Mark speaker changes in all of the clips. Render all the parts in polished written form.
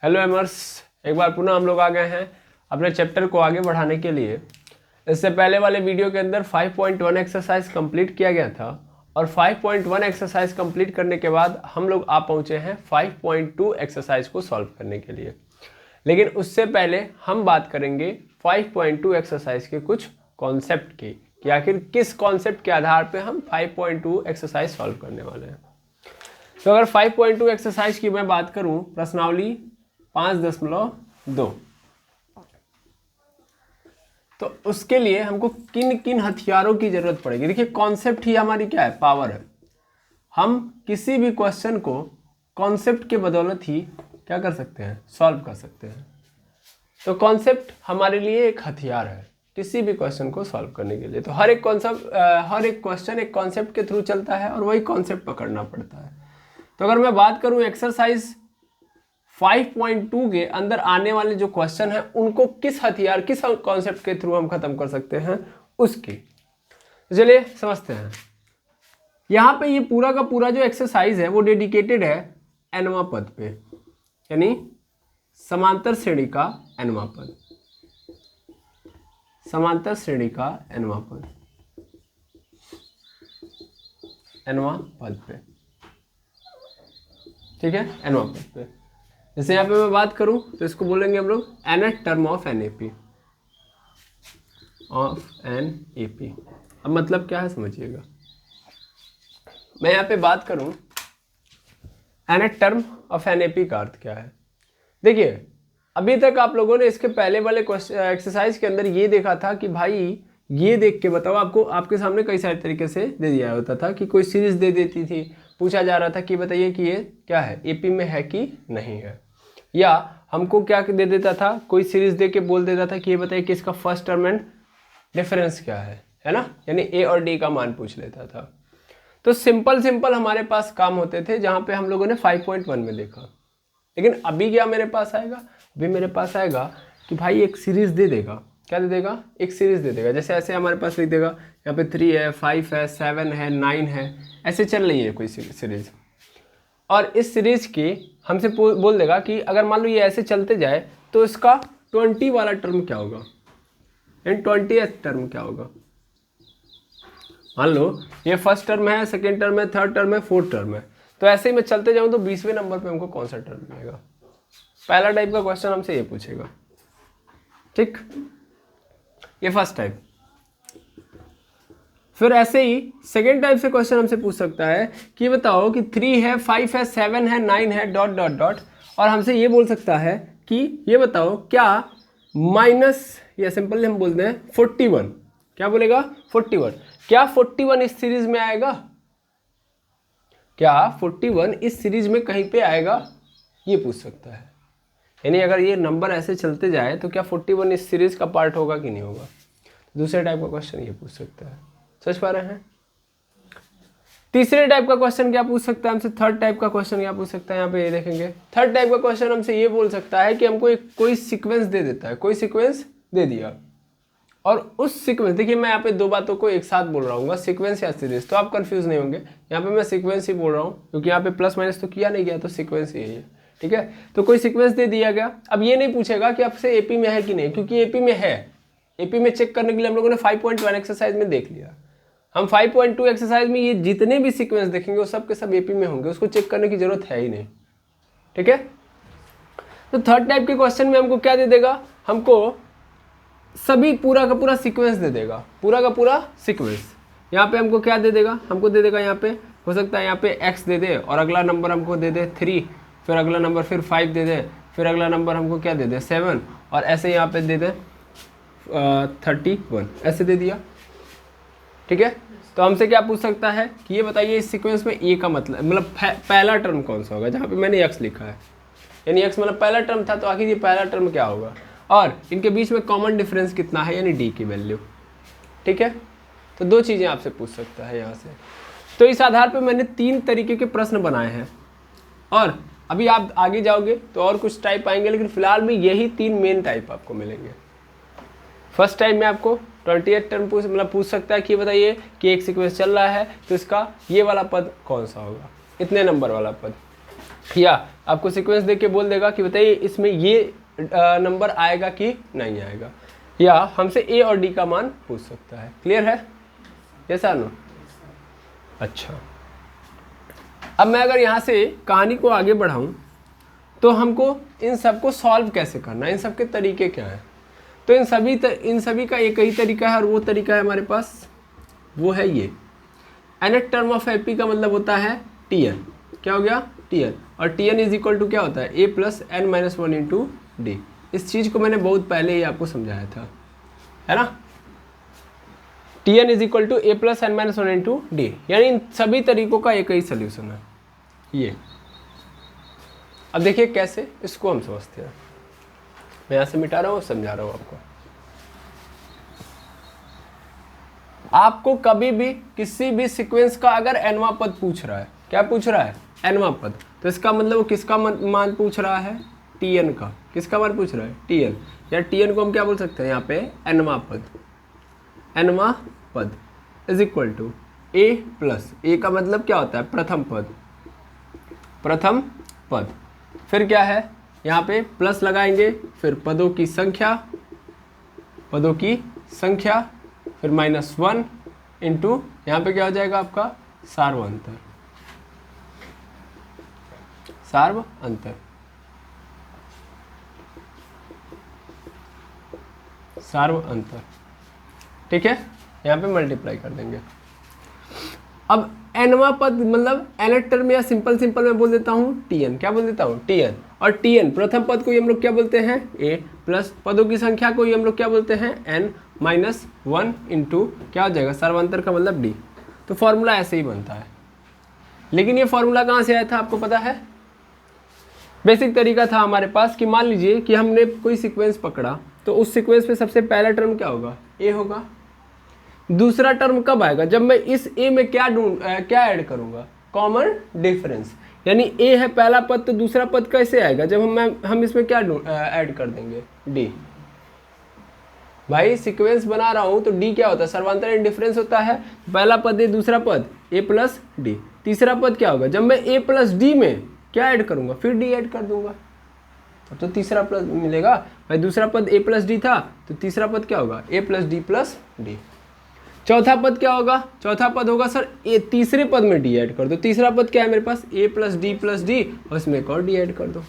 Speaker 1: Hello एमर्स, एक बार पुनः हम लोग आ गए हैं अपने चैप्टर को आगे बढ़ाने के लिए। इससे पहले वाले वीडियो के अंदर 5.1 एक्सरसाइज कंप्लीट किया गया था और 5.1 एक्सरसाइज कंप्लीट करने के बाद हम लोग आ पहुंचे हैं 5.2 एक्सरसाइज को सॉल्व करने के लिए। लेकिन उससे पहले हम बात करेंगे 5.2 एक्सरसाइज के कुछ कॉन्सेप्ट की कि आखिर किस कॉन्सेप्ट के आधार पे हम 5.2 एक्सरसाइज सॉल्व करने वाले हैं। तो अगर 5.2 एक्सरसाइज की मैं बात करूं, प्रश्नावली 5.2, तो उसके लिए हमको किन किन हथियारों की जरूरत पड़ेगी। देखिए, कॉन्सेप्ट ही हमारी क्या है, पावर है। हम किसी भी क्वेश्चन को कॉन्सेप्ट के बदौलत ही क्या कर सकते हैं, सॉल्व कर सकते हैं। तो कॉन्सेप्ट हमारे लिए एक हथियार है किसी भी क्वेश्चन को सॉल्व करने के लिए। तो हर एक क्वेश्चन एक कॉन्सेप्ट के थ्रू चलता है और वही कॉन्सेप्ट पकड़ना पड़ता है। तो अगर मैं बात करूं एक्सरसाइज 5.2 के अंदर आने वाले जो क्वेश्चन है उनको किस हथियार, किस कॉन्सेप्ट के थ्रू हम खत्म कर सकते हैं, उसकी चलिए समझते हैं। यहां पे ये पूरा का पूरा जो एक्सरसाइज है वो डेडिकेटेड है nवां पद पे, यानी समांतर श्रेणी का nवां पद, समांतर श्रेणी का nवां पद, nवां पद पे, ठीक है, nवां पद पे। जैसे यहाँ पे मैं बात करूं तो इसको बोलेंगे हम लोग nth टर्म ऑफ NAP, अब मतलब क्या है समझिएगा। मैं यहाँ पे बात करूं nth टर्म ऑफ NAP का अर्थ क्या है। देखिए, अभी तक आप लोगों ने इसके पहले वाले एक्सरसाइज के अंदर ये देखा था कि भाई ये देख के बताओ, आपको आपके सामने कई सारे तरीके से दे दिया होता था कि कोई सीरीज दे देती थी, पूछा जा रहा था कि बताइए कि ये क्या है, एपी में है कि नहीं है। या हमको क्या दे देता था, कोई सीरीज दे के बोल देता था कि ये बताइए कि इसका फर्स्ट टर्म एंड डिफरेंस क्या है ना, यानी ए और डी का मान पूछ लेता था। तो सिंपल हमारे पास काम होते थे जहां पे हम लोगों ने 5.1 में देखा। लेकिन अभी क्या मेरे पास आएगा, अभी मेरे पास आएगा कि भाई एक सीरीज दे देगा, क्या दे देगा, एक सीरीज दे देगा। जैसे ऐसे हमारे पास लिख देगा यहाँ पे 3 है, 5 है, 7 है, 9 है, ऐसे चल रही है कोई सीरीज। और इस सीरीज की हमसे बोल देगा कि अगर मान लो ये ऐसे चलते जाए तो इसका 20 वाला टर्म क्या होगा, एंड 20th टर्म क्या होगा। मान लो ये फर्स्ट टर्म है, सेकेंड टर्म है, थर्ड टर्म है, फोर्थ टर्म है, तो ऐसे ही मैं चलते जाऊं तो 20वें नंबर पे हमको कौन सा टर्म मिलेगा। पहला टाइप का क्वेश्चन हमसे ये पूछेगा, ठीक, ये फर्स्ट टाइप। फिर ऐसे ही सेकेंड टाइप से क्वेश्चन हमसे पूछ सकता है कि बताओ कि 3 है, 5 है, 7 है, 9 है, डॉट डॉट डॉट, और हमसे ये बोल सकता है कि ये बताओ क्या माइनस, या सिंपली हम बोलते हैं 41, क्या बोलेगा 41, क्या 41 इस सीरीज में आएगा, क्या 41 इस सीरीज में कहीं पे आएगा, ये पूछ सकता है। यानी अगर ये नंबर ऐसे चलते जाए तो क्या 41 इस सीरीज का पार्ट होगा कि नहीं होगा। दूसरे टाइप का क्वेश्चन ये पूछ सकता है, समझ पा रहे हैं। तीसरे टाइप का क्वेश्चन क्या पूछ सकता है हमसे, थर्ड टाइप का क्वेश्चन क्या पूछ सकता है, यहाँ पे ये देखेंगे। थर्ड टाइप का क्वेश्चन हमसे ये बोल सकता है कि हमको एक कोई सीक्वेंस दे देता है, कोई सीक्वेंस दे दिया, और उस सीक्वेंस, देखिए मैं यहाँ पे दो बातों को एक साथ बोल रहा हूँ, सीक्वेंस या सीरीज, तो आप कंफ्यूज नहीं होंगे। यहाँ पे मैं सीक्वेंस ही बोल रहा हूँ क्योंकि यहाँ पे प्लस माइनस तो किया नहीं गया, तो सीक्वेंस ही है, ठीक है। तो कोई सीक्वेंस दे दिया गया, अब ये नहीं पूछेगा कि आपसे एपी में है कि नहीं, क्योंकि एपी में है। एपी में चेक करने के लिए हम लोगों ने 5.1 एक्सरसाइज में देख लिया। हम 5.2 एक्सरसाइज में ये जितने भी सीक्वेंस देखेंगे वो सब के सब एपी में होंगे, उसको चेक करने की जरूरत है ही नहीं, ठीक है। तो थर्ड टाइप के क्वेश्चन में हमको क्या दे देगा, हमको सभी पूरा का पूरा सीक्वेंस दे देगा, पूरा का पूरा सीक्वेंस। यहाँ पे हमको क्या दे देगा, हमको दे देगा यहाँ पे, हो सकता है यहाँ पे x दे दे और अगला नंबर हमको दे दे 3, फिर अगला नंबर फिर 5 दे दे, फिर अगला नंबर हमको क्या दे दे 7, और ऐसे यहाँ पे दे दे 31, ऐसे दे दिया, ठीक है। तो हमसे क्या पूछ सकता है कि ये बताइए इस सीक्वेंस में ए का मतलब पहला टर्म कौन सा होगा, जहाँ पे मैंने x लिखा है, यानी x मतलब पहला टर्म था, तो आखिर ये पहला टर्म क्या होगा, और इनके बीच में कॉमन डिफरेंस कितना है, यानी d की वैल्यू, ठीक है। तो दो चीज़ें आपसे पूछ सकता है यहाँ से। तो इस आधार पे मैंने 3 तरीके के प्रश्न बनाए हैं, और अभी आप आगे जाओगे तो और कुछ टाइप आएंगे, लेकिन फिलहाल में यही 3 मेन टाइप आपको मिलेंगे। फर्स्ट टाइम में आपको 28 टर्म पूछ सकता है कि बताइए कि एक सीक्वेंस चल रहा है तो इसका ये वाला पद कौन सा होगा, इतने नंबर वाला पद, या आपको सीक्वेंस देख के बोल देगा कि बताइए इसमें ये नंबर आएगा कि नहीं आएगा, या हमसे ए और डी का मान पूछ सकता है। क्लियर है? यस और नो? अच्छा, अब मैं अगर यहाँ से कहानी को आगे बढ़ाऊँ तो हमको इन सब को सॉल्व कैसे करना है, इन सब के तरीके क्या हैं। तो इन सभी का एक ही तरीका है, और वो तरीका है हमारे पास, वो है ये nth टर्म ऑफ एपी का मतलब होता है tn। क्या हो गया? tn। और tn इज इक्वल टू क्या होता है? a plus n minus one into D. इस चीज़ को मैंने बहुत पहले ही आपको समझाया था, है ना? tn is equal to a plus n minus one into D, यानी इन सभी तरीकों का एक ही सोल्यूशन है ये। अब देखिए कैसे इसको हम समझते हैं। मैं यहाँ से मिटा रहा हूँ, समझा रहा हूँ आपको। आपको कभी भी किसी भी सीक्वेंस का अगर nवां पद पूछ रहा है, क्या पूछ रहा है? nवां पद, तो इसका मतलब वो किसका मान पूछ रहा है? tn का। किसका मान पूछ रहा है? tn। या tn को हम क्या बोल सकते हैं यहाँ पे? nवां पद। nवां पद is equal to a plus, a का मतलब क्या होता है? प्रथम पद। प्रथम पद, फिर क्या है यहाँ पे? प्लस लगाएंगे, फिर पदों की संख्या, पदों की संख्या, फिर माइनस वन इंटू यहाँ पे क्या हो जाएगा आपका? सार्व अंतर। सार्व अंतर, सार्व अंतर, ठीक है? यहाँ पे मल्टीप्लाई कर देंगे। अब nवां पद मतलब nth टर्म, या सिंपल मैं बोल देता हूँ tn। क्या बोल देता हूँ? tn। और tn प्रथम पद को ही हम लोग क्या बोलते हैं? a प्लस पदों की संख्या को ही हम लोग क्या बोलते हैं? n माइनस वन इंटू क्या हो जाएगा? सर्वांतर का मतलब d। तो फॉर्मूला ऐसे ही बनता है। लेकिन ये फॉर्मूला कहाँ से आया था आपको पता है? बेसिक तरीका था हमारे पास कि मान लीजिए कि हमने कोई सीक्वेंस पकड़ा, तो उस सीक्वेंस पे सबसे पहला टर्म क्या होगा? a होगा। दूसरा टर्म कब आएगा? जब मैं इस a में क्या ऐड करूंगा? Common difference. यानी a है पहला पद, तो दूसरा पद कैसे आएगा? जब हम इसमें क्या ऐड कर देंगे? d। भाई सीक्वेंस बना रहा हूं तो d क्या होता है? सर्वांतर इंडिफरेंस होता है। पहला पद है, दूसरा पद a प्लस डी, तीसरा पद क्या होगा? जब मैं a प्लस डी में क्या ऐड करूंगा? फिर d ऐड कर दूंगा, तो तीसरा पद मिलेगा। भाई दूसरा पद a प्लस डी था, तो तीसरा पद क्या होगा? a plus D plus D. चौथा पद क्या होगा? चौथा पद होगा सर ए, तीसरे पद में डी ऐड कर दो। तीसरा पद क्या है मेरे पास? a प्लस डी, और इसमें एक और डी ऐड कर दो।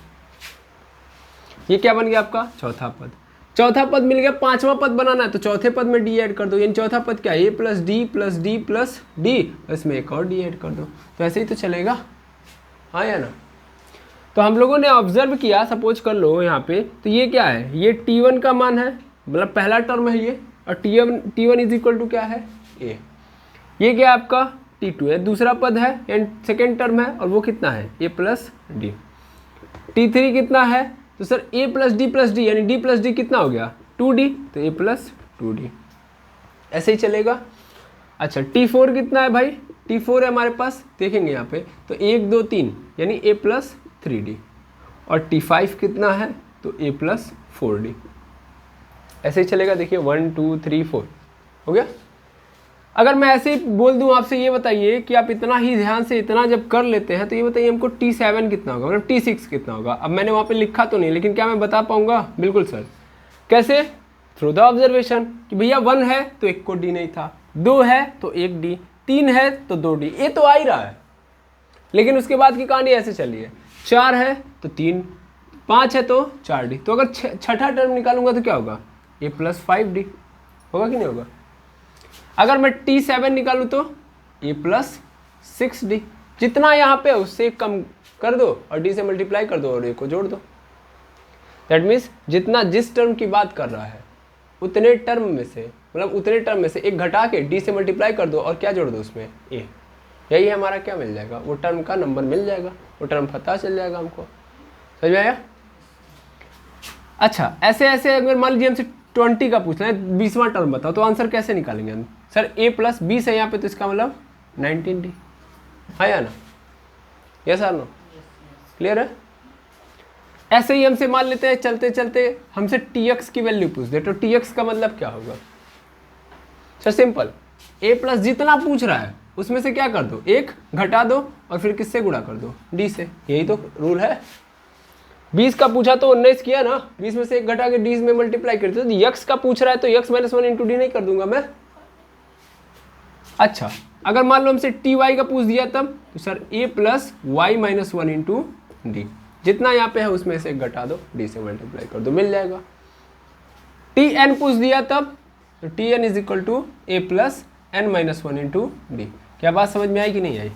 Speaker 1: ये क्या बन गया आपका? चौथा पद। चौथा पद मिल गया। पांचवा पद बनाना है तो चौथे पद में डी ऐड कर दो, यानी चौथा पद क्या है? a plus D plus D plus D, और इसमें एक और डी ऐड कर दो। तो ऐसे ही तो चलेगा, हाँ या ना? तो हम लोगों ने ऑब्जर्व किया, सपोज कर लो यहाँ पे, तो ये क्या है? ये t1 का मान है, मतलब पहला टर्म है ये, और t1 इज इक्वल टू क्या है? a। ये क्या है आपका? t2 है, दूसरा पद है एंड सेकेंड टर्म है, और वो कितना है? a plus D. t3 कितना है? तो सर a प्लस डी, यानी d प्लस डी कितना हो गया? 2d, तो a प्लस 2d। ऐसे ही चलेगा। अच्छा t4 कितना है भाई? t4 है हमारे पास, देखेंगे यहाँ पे, तो 1 2 3 यानी a प्लस 3d। और t5 कितना है? तो a प्लस 4d। ऐसे ही चलेगा। देखिए 1 2 3 4 हो गया। अगर मैं ऐसे ही बोल दूं आपसे, ये बताइए कि आप इतना ही ध्यान से इतना जब कर लेते हैं, तो ये बताइए हमको t7 कितना होगा, मतलब t6 कितना होगा? अब मैंने वहाँ पे लिखा तो नहीं, लेकिन क्या मैं बता पाऊंगा? बिल्कुल सर। कैसे? थ्रू द ऑब्जर्वेशन, कि भैया 1 है तो एक को d नहीं था, 2 है तो 1 d, 3 है तो 2 d, ये तो आ ही रहा है। लेकिन उसके बाद की कहानी ऐसे चली है, 4 है तो 3, 5 है तो 4d। तो अगर छठा टर्म निकालूंगा तो क्या होगा? a प्लस 5d होगा कि नहीं होगा? अगर मैं t7 निकालूं तो a प्लस 6d। जितना यहाँ पे उससे कम कर दो और d से मल्टीप्लाई कर दो और a को जोड़ दो। दैट मीन्स जितना जिस टर्म की बात कर रहा है उतने टर्म में से, मतलब उतने टर्म में से एक घटा के d से मल्टीप्लाई कर दो और क्या जोड़ दो उसमें? a। यही हमारा क्या मिल जाएगा? वो टर्म का नंबर मिल जाएगा, वो टर्म पता चल जाएगा हमको। समझ में आया? अच्छा ऐसे ऐसे अगर मान लीजिए हमसे 20 का पूछना है, 20वां टर्म बताओ, तो आंसर कैसे निकालेंगे हम? सर a प्लस 20 है यहाँ पे, तो इसका मतलब 19d, हाँ या ना? यस और नो? क्लियर है? ऐसे ही हमसे मान लेते हैं चलते चलते हमसे tx की वैल्यू पूछ दे, तो tx का मतलब क्या होगा? सर सिंपल, a प्लस जितना पूछ रहा है उसमें से क्या कर दो, एक घटा दो और फिर किससे गुणा कर दो, डी से। यही तो रूल है। 20 का पूछा तो 19 किया ना, 20 में से एक घटा के डी में मल्टीप्लाई करते। तो यक्स का पूछ रहा है तो यक्स माइनस 1 इंटू डी नहीं कर दूंगा मैं। अच्छा, अगर मान लो हमसे टी वाई का पूछ दिया तब, तो sir a plus y minus 1 into d, जितना यहाँ पे है उसमें से एक घटा दो, डी से मल्टीप्लाई कर दो, मिल जाएगा। टी एन पूछ दिया तब, तो T N is equal to A plus N minus 1 into D. क्या बात समझ में आई कि नहीं आई?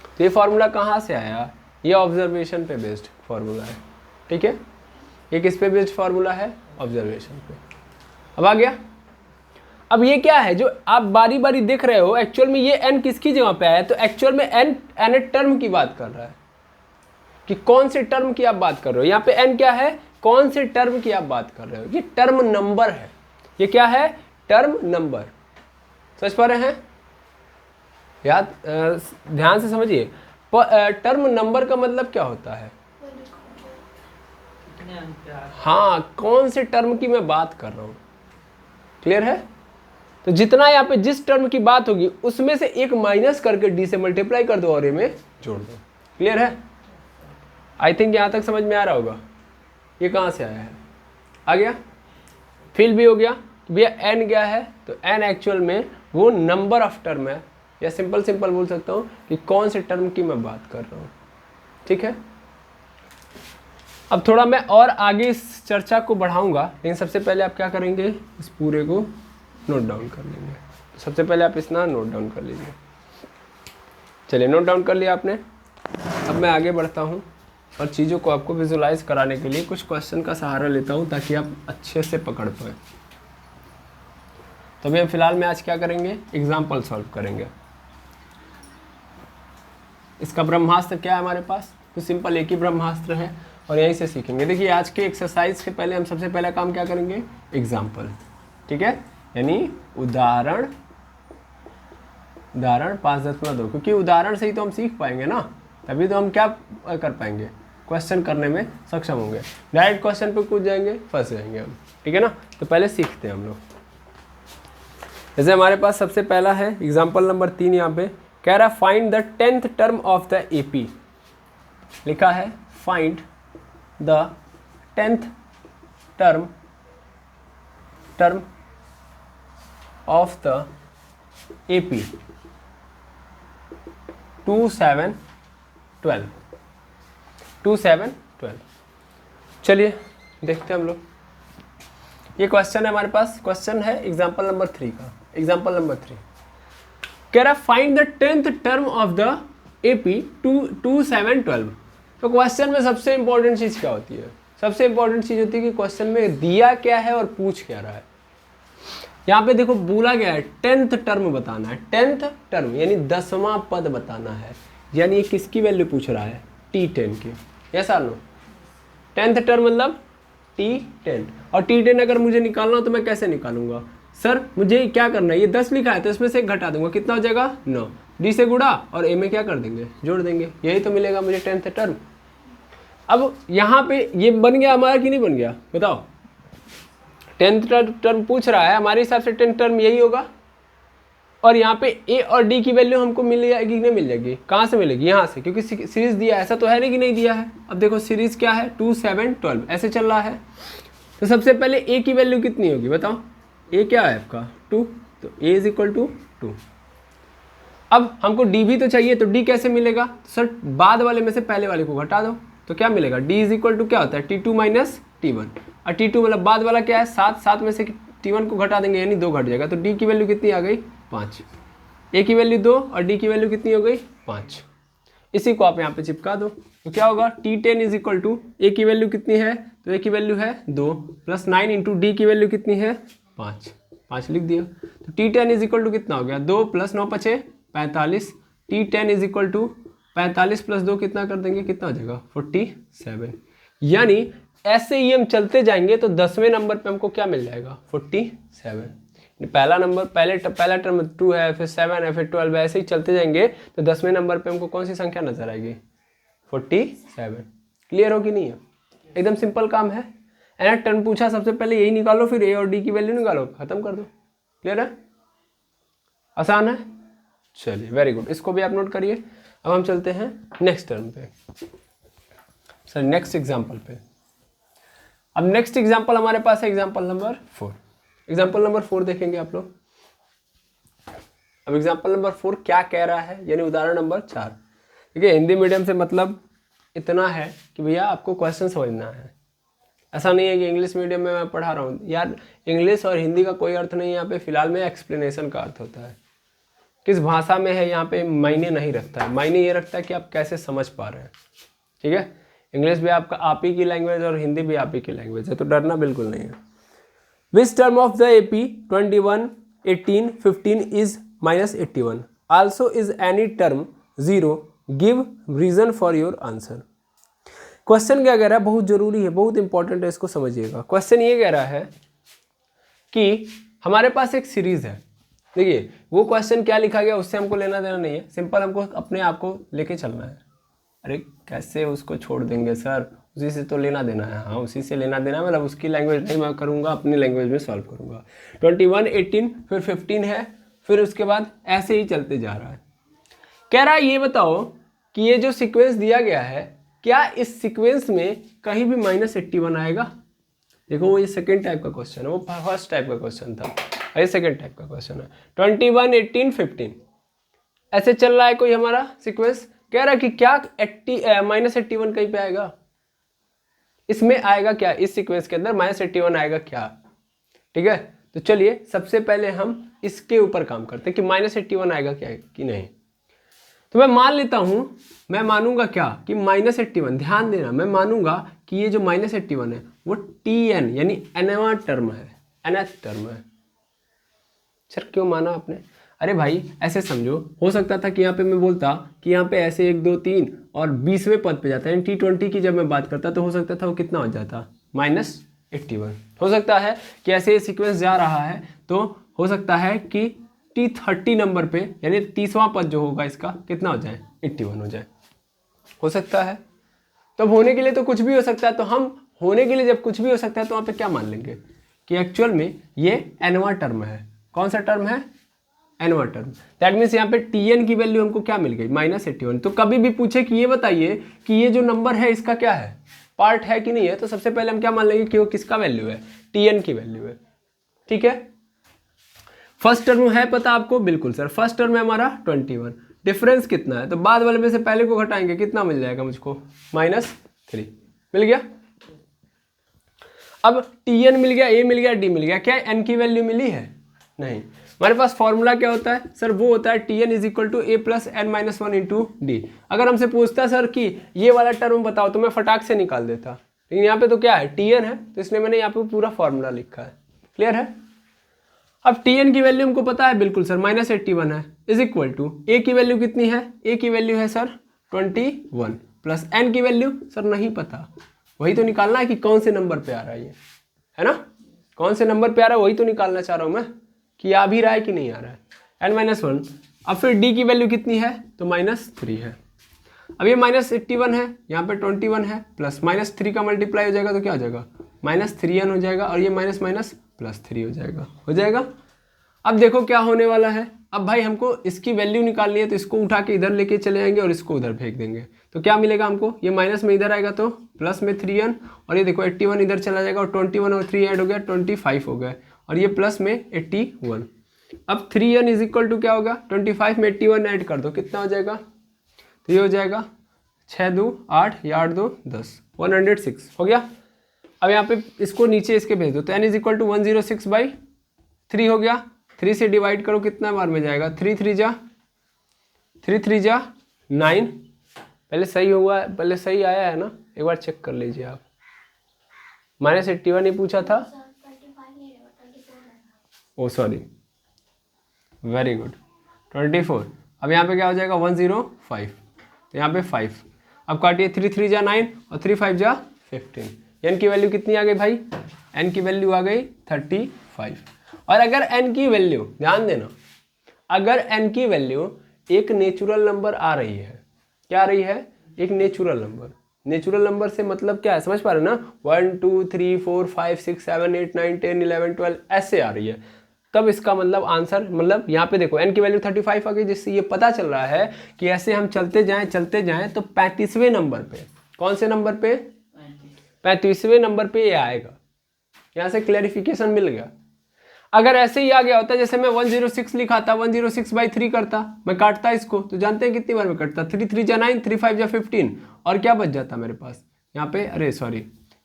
Speaker 1: तो ये फॉर्मूला कहाँ से आया? ये ऑब्जर्वेशन पे बेस्ड फॉर्मूला है, ठीक है। ये किस पे बेस्ड फॉर्मूला है? ऑब्जर्वेशन पे। अब आ गया। अब ये क्या है जो आप बारी बारी देख रहे हो, एक्चुअल में ये n किसकी जगह पे आया है? तो एक्चुअल में n टर्म की बात कर रहा है कि कौन से टर्म की आप बात कर रहे हो। यहाँ पे n क्या है? कौन से टर्म की आप बात कर रहे हो? ये टर्म नंबर है। ये क्या है? Term number. समझ पा रहे हैं? याद ध्यान से समझिए। टर्म नंबर का मतलब क्या होता है? हाँ, कौन से टर्म की मैं बात कर रहा हूँ। क्लियर है? तो जितना यहाँ पे जिस टर्म की बात होगी उसमें से एक माइनस करके डी से मल्टीप्लाई कर दो और ए में जोड़ दो। क्लियर है? आई थिंक यहाँ तक समझ में आ रहा होगा। ये कहाँ से आया है? आ गया? फिल भी हो गया। तो भैया एन क्या है? तो एन एक्चुअल में वो नंबर ऑफ टर्म है, या सिंपल बोल सकता हूँ कि कौन से टर्म की मैं बात कर रहा हूँ। ठीक है। अब थोड़ा मैं और आगे इस चर्चा को बढ़ाऊंगा, लेकिन सबसे पहले आप क्या करेंगे? इस पूरे को नोट डाउन कर लेंगे। तो सबसे पहले आप इस ना नोट डाउन कर लीजिए। चलिए, नोट डाउन कर लिया आपने। अब मैं आगे बढ़ता हूँ और चीज़ों को आपको विजुलाइज कराने के लिए कुछ क्वेश्चन का सहारा लेता हूँ ताकि आप अच्छे से पकड़ पाए। तो अभी फिलहाल में आज क्या करेंगे? एग्जाम्पल सॉल्व करेंगे। इसका ब्रह्मास्त्र क्या है हमारे पास? तो सिंपल एक ही ब्रह्मास्त्र है और यहीं से सीखेंगे। देखिए, आज के एक्सरसाइज के पहले हम सबसे पहला काम क्या करेंगे? एग्जाम्पल। ठीक है, यानी उदाहरण 5.2, क्योंकि उदाहरण से ही तो हम सीख पाएंगे ना, तभी तो हम क्या कर पाएंगे? क्वेश्चन करने में सक्षम होंगे। डायरेक्ट क्वेश्चन पे कूद जाएंगे, फंस जाएंगे हम। ठीक है ना? तो पहले सीखते हैं हम लोग। जैसे हमारे पास सबसे पहला है एग्जाम्पल नंबर 3। यहाँ पे कह रहा है find the 10th term of the AP. लिखा है find the 10th term of the AP 2, 7, 12। 2, 7, 12। चलिए देखते हैं हम लोग। ये क्वेश्चन है हमारे पास। क्वेश्चन है एग्जाम्पल नंबर 3 का। एग्जाम्पल नंबर 3 कह रहा find the 10th term of the AP 2, 7, 12। तो क्वेश्चन में सबसे इंपॉर्टेंट चीज क्या होती है? सबसे इंपॉर्टेंट चीज होती है कि क्वेश्चन में दिया क्या है और पूछ क्या रहा है। यहाँ पे देखो बोला गया है 10th टर्म बताना है। 10th टर्म यानी 10वां पद बताना है। यानी ये किसकी वैल्यू पूछ रहा है? T10 की। ऐसा नो 10th टर्म मतलब T10। और T10 अगर मुझे निकालना हो तो मैं कैसे निकालूंगा? सर मुझे क्या करना है? ये 10 लिखा है तो इसमें से एक घटा दूंगा। कितना हो जाएगा? 9। डी से गुणा और ए में क्या कर देंगे? जोड़ देंगे। यही तो मिलेगा मुझे 10th टर्म। अब यहाँ पे ये बन गया हमारा कि नहीं बन गया? बताओ। 10th टर्म पूछ रहा है, हमारे हिसाब से 10th टर्म यही होगा। और यहाँ पे ए और डी की वैल्यू हमको मिल जाएगी कि नहीं मिल जाएगी? कहाँ से मिलेगी? यहाँ से, क्योंकि सीरीज दिया है। ऐसा तो है नहीं कि नहीं दिया है। अब देखो सीरीज क्या है? 2, 7, 12 ऐसे चल रहा है। तो सबसे पहले ए की वैल्यू कितनी होगी बताओ? ए क्या है आपका? 2। तो ए इज इक्वल टू 2। अब हमको डी भी तो चाहिए, तो डी कैसे मिलेगा? तो सर बाद वाले में से पहले वाले को घटा दो। तो क्या मिलेगा? डी इज इक्वल टू क्या होता है? T2 minus T1। और T2 मतलब बाद वाला क्या है? 7। 7 में से T1 को घटा देंगे यानी 2 घट जाएगा। तो डी की वैल्यू कितनी आ गई? 5। ए की वैल्यू 2 और डी की वैल्यू कितनी हो गई? 5। इसी को आप यहाँ पे चिपका दो। तो क्या होगा? T10 इज इक्वल टू ए की वैल्यू कितनी है? तो ए की वैल्यू है 2 प्लस 9 इंटू डी की वैल्यू कितनी है? 5। 5 लिख दिया। तो T10 इज इक्वल टू कितना हो गया? 2 plus 9 5 45। T10 is equal to 45 plus 2 कितना कर देंगे? कितना हो जाएगा? 47। यानी ऐसे ही हम चलते जाएंगे तो 10वें नंबर पे हमको क्या मिल जाएगा? 47। पहला नंबर पहला टर्म 2 है, फिर 7 है, फिर 12 है। ऐसे ही चलते जाएंगे तो 10वें नंबर पे हमको कौन सी संख्या नजर आएगी? 47। क्लियर हो कि नहीं है? एकदम सिंपल काम है। एन टर्म पूछा, सबसे पहले यही निकालो, फिर ए और डी की वैल्यू निकालो, खत्म कर दो। क्लियर है? आसान है। चलिए वेरी गुड, इसको भी आप नोट करिए। अब हम चलते हैं नेक्स्ट टर्म पे, सर नेक्स्ट एग्जाम्पल पे। अब नेक्स्ट एग्जाम्पल हमारे पास है एग्जाम्पल नंबर 4। एग्जाम्पल नंबर 4 देखेंगे आप लोग। अब एग्जाम्पल नंबर 4 क्या कह रहा है, यानी उदाहरण नंबर 4। देखिए हिंदी मीडियम से मतलब इतना है कि भैया आपको क्वेश्चन समझना है। ऐसा नहीं है कि इंग्लिश मीडियम में मैं पढ़ा रहा हूँ यार, इंग्लिश और हिंदी का कोई अर्थ नहीं है यहाँ पे। फिलहाल में एक्सप्लेनेशन का अर्थ होता है, किस भाषा में है यहाँ पे मायने नहीं रखता है। मायने ये रखता है कि आप कैसे समझ पा रहे हैं। ठीक है, इंग्लिश भी आपका आप ही की लैंग्वेज और हिंदी भी आप ही की लैंग्वेज है, तो डरना बिल्कुल नहीं है। Which term of the AP 21, 18, 15 is -81, also is any term 0, give reason for your answer. Question क्या कह रहा है, बहुत जरूरी है, बहुत इंपॉर्टेंट है, इसको समझिएगा। क्वेश्चन ये कह रहा है कि हमारे पास एक सीरीज है। देखिए वो क्वेश्चन क्या लिखा गया उससे हमको लेना देना नहीं है, सिंपल हमको अपने आप को लेके चलना है। अरे कैसे उसको छोड़ देंगे सर, उसी से तो लेना देना है। हाँ उसी से लेना देना है, मतलब उसकी लैंग्वेज नहीं मैं करूँगा, अपनी लैंग्वेज में सॉल्व करूँगा। 21, 18 फिर 15 है, फिर उसके बाद ऐसे ही चलते जा रहा है। कह रहा है ये बताओ कि ये जो सीक्वेंस दिया गया है, क्या इस सीक्वेंस में कहीं भी -81 आएगा। देखो वो ये सेकेंड टाइप का क्वेश्चन है, वो फर्स्ट टाइप का क्वेश्चन था, ये सेकेंड टाइप का क्वेश्चन है। 21, 18, 15 ऐसे चल रहा है कोई हमारा सीक्वेंस। कह रहा है कि क्या -81 कहीं पे आएगा, इसमें आएगा क्या, इस सीक्वेंस के अंदर -81 आएगा क्या। ठीक है, तो चलिए सबसे पहले हम इसके ऊपर काम करते हैं कि -81 आएगा क्या कि नहीं। तो मैं मान लेता हूं, मैं मानूंगा क्या कि -81, ध्यान देना, मैं मानूंगा कि ये जो -81 है वो TN यानी nवां टर्म है, nth टर्म है। सर क्यों माना आपने, अरे भाई ऐसे समझो, हो सकता था कि यहाँ पे मैं बोलता कि यहाँ पे ऐसे 1, 2, 3 और 20वें पद पे जाता है। T20 की जब मैं बात करता तो हो सकता था वो कितना हो जाता, -81। हो सकता है कि ऐसे सीक्वेंस जा रहा है तो हो सकता है कि T30 नंबर पे यानी 30वां पद जो होगा इसका कितना हो जाए, 81 हो जाए। हो सकता है, तो अब होने के लिए तो कुछ भी हो सकता है। तो हम होने के लिए जब कुछ भी हो सकता है तो वहाँ पे क्या मान लेंगे कि एक्चुअल में ये nवां टर्म है। कौन सा टर्म है, nवां टर्म। दैट मीन्स यहाँ पे TN की वैल्यू हमको क्या मिल गई, -81। तो कभी भी पूछे कि ये बताइए कि ये जो नंबर है इसका क्या है, पार्ट है कि नहीं है, तो सबसे पहले हम क्या मान लेंगे कि वो किसका वैल्यू है, TN की वैल्यू है। ठीक है, फर्स्ट टर्म है पता आपको, बिल्कुल सर फर्स्ट टर्म है हमारा 21। डिफरेंस कितना है, तो बाद वाले में से पहले को घटाएंगे, कितना मिल जाएगा मुझको, -3 मिल गया। अब TN मिल गया, A मिल गया, D मिल गया, क्या N की वैल्यू मिली है, नहीं। हमारे पास फॉर्मूला क्या होता है सर, वो होता है TN = A + n - 1 × D। अगर हमसे पूछता सर कि ये वाला टर्म बताओ तो मैं फटाक से निकाल देता, लेकिन यहाँ पे तो क्या है, TN है, तो इसलिए मैंने यहाँ पे पूरा फॉर्मूला लिखा है। क्लियर है। अब TN की वैल्यू हमको पता है, बिल्कुल सर -81 है, = A की वैल्यू कितनी है, A की वैल्यू है सर 21 प्लस N की वैल्यू सर नहीं पता, वही तो निकालना है कि कौन से नंबर पे आ रहा है ये, है ना, कौन से नंबर पे आ रहा है वही तो निकालना चाह रहा हूँ मैं कि आ भी रहा है कि नहीं आ रहा है, n-1। अब फिर D की वैल्यू कितनी है, तो -3 है। अब ये -81 है, यहाँ पे 21 है, प्लस -3 का मल्टीप्लाई हो जाएगा तो क्या हो जाएगा, -3n हो जाएगा, और ये माइनस माइनस +3 हो जाएगा, हो जाएगा। अब देखो क्या होने वाला है, अब भाई हमको इसकी वैल्यू निकालनी है, तो इसको उठा के इधर लेके चले जाएंगे और इसको उधर फेंक देंगे, तो क्या मिलेगा हमको, ये माइनस में इधर आएगा तो प्लस में 3n, और ये देखो 81 इधर चला जाएगा और 21 और 3 ऐड हो गया 25 हो गया, और ये प्लस में 81। अब 3n = क्या होगा, 25 में 81 ऐड कर दो, कितना हो जाएगा, तो ये हो जाएगा 6 2 8 या 8 2 10, 106 हो गया। अब यहाँ पे इसको नीचे इसके भेज दो, तो n = 106/3 हो गया। 3 से डिवाइड करो, कितना बार में जाएगा, 3 3 जा 9। पहले सही हुआ, पहले सही आया है ना, एक बार चेक कर लीजिए आप। -81 ही पूछा था, ओ सॉरी, वेरी गुड, 24। अब यहाँ पे क्या हो जाएगा, 105, तो यहाँ पे 5। अब काटिए, 3 3 जा 9 और 3 5 जा 15। n की वैल्यू कितनी आ गई भाई, n की वैल्यू आ गई 35। और अगर n की वैल्यू, ध्यान देना, अगर n की वैल्यू एक नेचुरल नंबर आ रही है, क्या आ रही है, एक नेचुरल नंबर। नेचुरल नंबर से मतलब क्या है, समझ पा रहे ना, 1 2 3 4 5 6 7 8 9 10 11 12 ऐसे आ रही है, तब इसका मतलब आंसर, मतलब यहाँ पे देखो n की वैल्यू 35 आ गई, जिससे ये पता चल रहा है कि ऐसे हम चलते जाएं तो 35वें नंबर पे, कौन से नंबर पे, 35वें नंबर पे ये आएगा। यहाँ से क्लैरिफिकेशन मिल गया। अगर ऐसे ही आ गया होता, जैसे मैं 106 लिखा था, 106/3 करता, मैं काटता इसको, तो जानते हैं कितनी बार में कटता, 3 3 जा 9, 3 5 जा 15, और क्या बच जाता मेरे पास यहाँ पे, अरे सॉरी,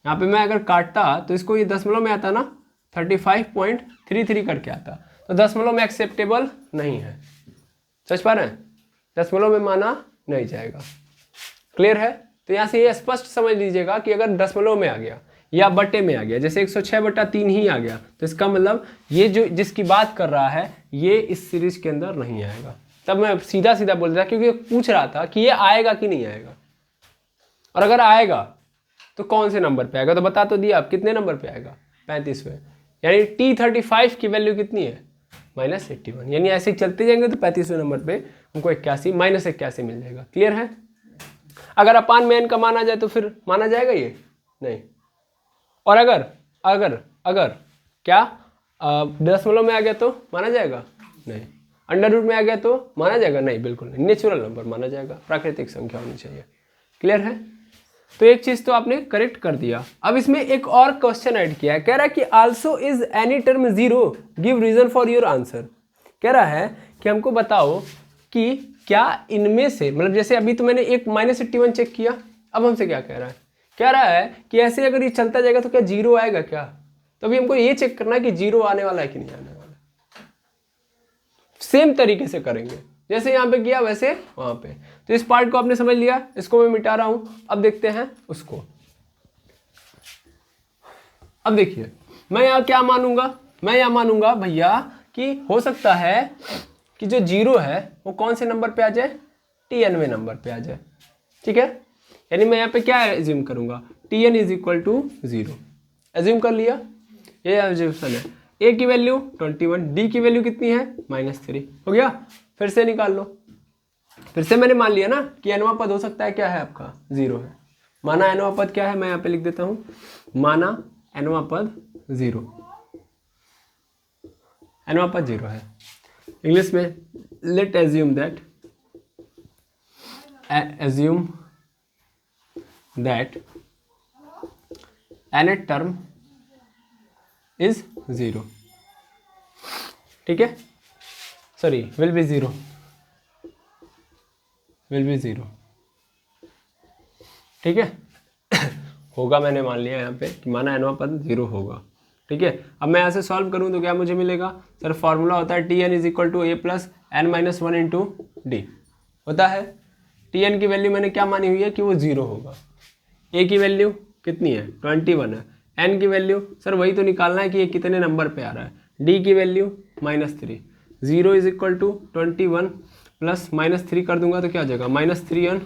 Speaker 1: यहाँ पे मैं अगर काटता तो इसको ये दशमलव में आता ना, 35.33 करके आता, तो दशमलव में एक्सेप्टेबल नहीं है। समझ पा रहे हैं, दशमलव में माना नहीं जाएगा। क्लियर है? तो यहाँ से ये स्पष्ट समझ लीजिएगा कि अगर दशमलव में आ गया या बटे में आ गया, जैसे 106/3 ही आ गया, तो इसका मतलब ये जो जिसकी बात कर रहा है ये इस सीरीज के अंदर नहीं आएगा। तब मैं सीधा सीधा बोल रहा, क्योंकि पूछ रहा था कि ये आएगा कि नहीं आएगा, और अगर आएगा तो कौन से नंबर पे आएगा, तो बता तो दिया आप कितने नंबर पे आएगा, 35वें। यानी T35 की वैल्यू कितनी है, -81, यानी ऐसे चलते जाएंगे तो 35वें नंबर पे हमको 81 -81 मिल जाएगा। क्लियर है? अगर अपान में n का माना जाए तो फिर माना जाएगा ये नहीं, और अगर अगर अगर क्या दशमलव में आ गया तो माना जाएगा नहीं, अंडर रूट में आ गया तो माना जाएगा नहीं, बिल्कुल नहीं, नेचुरल नंबर माना जाएगा, प्राकृतिक संख्या होनी चाहिए। क्लियर है? तो एक चीज तो आपने करेक्ट कर दिया। अब इसमें एक और क्वेश्चन ऐड किया है, कह रहा है कि also is any term 0, give reason for your answer. कह रहा है कि हमको बताओ कि क्या इनमें से, मतलब जैसे अभी तो मैंने एक -81 चेक किया, अब हमसे क्या कह रहा है, कह रहा है कि ऐसे अगर ये चलता जाएगा तो क्या 0 आएगा क्या, तो अभी हमको ये चेक करना है कि 0 आने वाला है कि नहीं आने वाला। सेम तरीके से करेंगे, जैसे यहाँ पे किया वैसे वहां पे। तो इस पार्ट को आपने समझ लिया, इसको मैं मिटा रहा हूं। अब देखते हैं उसको। अब देखिए मैं यहाँ क्या मानूंगा, मैं यहाँ मानूंगा भैया कि हो सकता है कि जो 0 है वो कौन से नंबर पे आ जाए, Tnवें नंबर पे आ जाए। ठीक है, यानी मैं यहाँ पे क्या एज्यूम करूंगा, Tn = 0 एज्यूम कर लिया, ये एज्यूम्पशन है। A की वैल्यू 21, D की वैल्यू कितनी है, -3, हो गया। फिर से निकाल लो, फिर से मैंने मान लिया ना कि nवां पद हो सकता है क्या है आपका, 0 है। माना nवां पद क्या है, मैं यहाँ पे लिख देता हूँ, माना nवां पद 0, nवां पद 0 है। इंग्लिश में late assume that n term is 0। ठीक है, सॉरी विल बी 0, ठीक है। होगा, मैंने मान लिया यहाँ पे कि माना nवां पद 0 होगा। ठीक है, अब मैं यहाँ से सॉल्व करूँ तो क्या मुझे मिलेगा, सर फॉर्मूला होता है Tn = a + n - 1 × d होता है। Tn की वैल्यू मैंने क्या मानी हुई है कि वो 0 होगा। A की वैल्यू कितनी है, 21 है। n की वैल्यू सर वही तो निकालना है कि ये कितने नंबर पे आ रहा है। D की वैल्यू -3, 0 = 21 प्लस -3 कर दूंगा तो क्या हो जाएगा, -3n,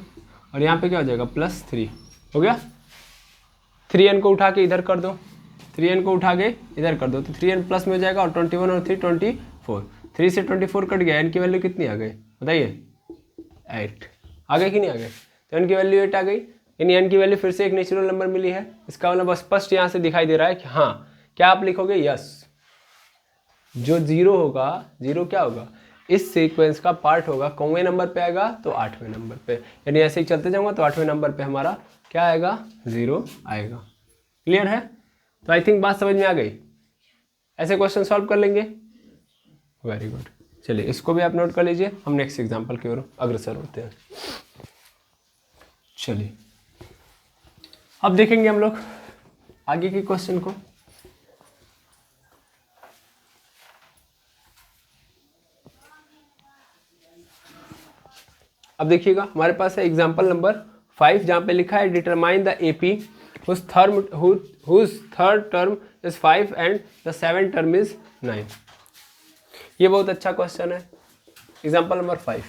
Speaker 1: और यहाँ पे क्या हो जाएगा, +3 हो गया। 3n को उठा के इधर कर दो, 3n को उठा के इधर कर दो, तो 3n प्लस में हो जाएगा, और 21 और 3 24, 3 से 24 कट गया, n की वैल्यू कितनी आ गई बताइए, 8 आ गए कि नहीं आ गए। तो n की वैल्यू 8 आ गई, यानी n की वैल्यू फिर से एक नेचुरल नंबर मिली है। इसका मतलब स्पष्ट यहाँ से दिखाई दे रहा है कि हाँ, क्या आप लिखोगे, यस, जो 0 होगा, 0 क्या होगा, इस सीक्वेंस का पार्ट होगा, कौनवें नंबर पे आएगा, तो 8वें नंबर पे। यानी ऐसे ही चलते जाऊंगा तो 8वें नंबर पे हमारा क्या आएगा, 0 आएगा। क्लियर है? तो आई थिंक बात समझ में आ गई। ऐसे क्वेश्चन सॉल्व कर लेंगे, वेरी गुड। चलिए इसको भी आप नोट कर लीजिए, हम नेक्स्ट एग्जाम्पल की ओर अग्रसर होते हैं। चलिए अब देखेंगे हम लोग आगे के क्वेश्चन को। अब देखिएगा हमारे पास है एग्जाम्पल नंबर 5, जहाँ पे लिखा है determine the AP whose third term is 5 and the 7th term is 9। ये बहुत अच्छा क्वेश्चन है, एग्जाम्पल नंबर 5।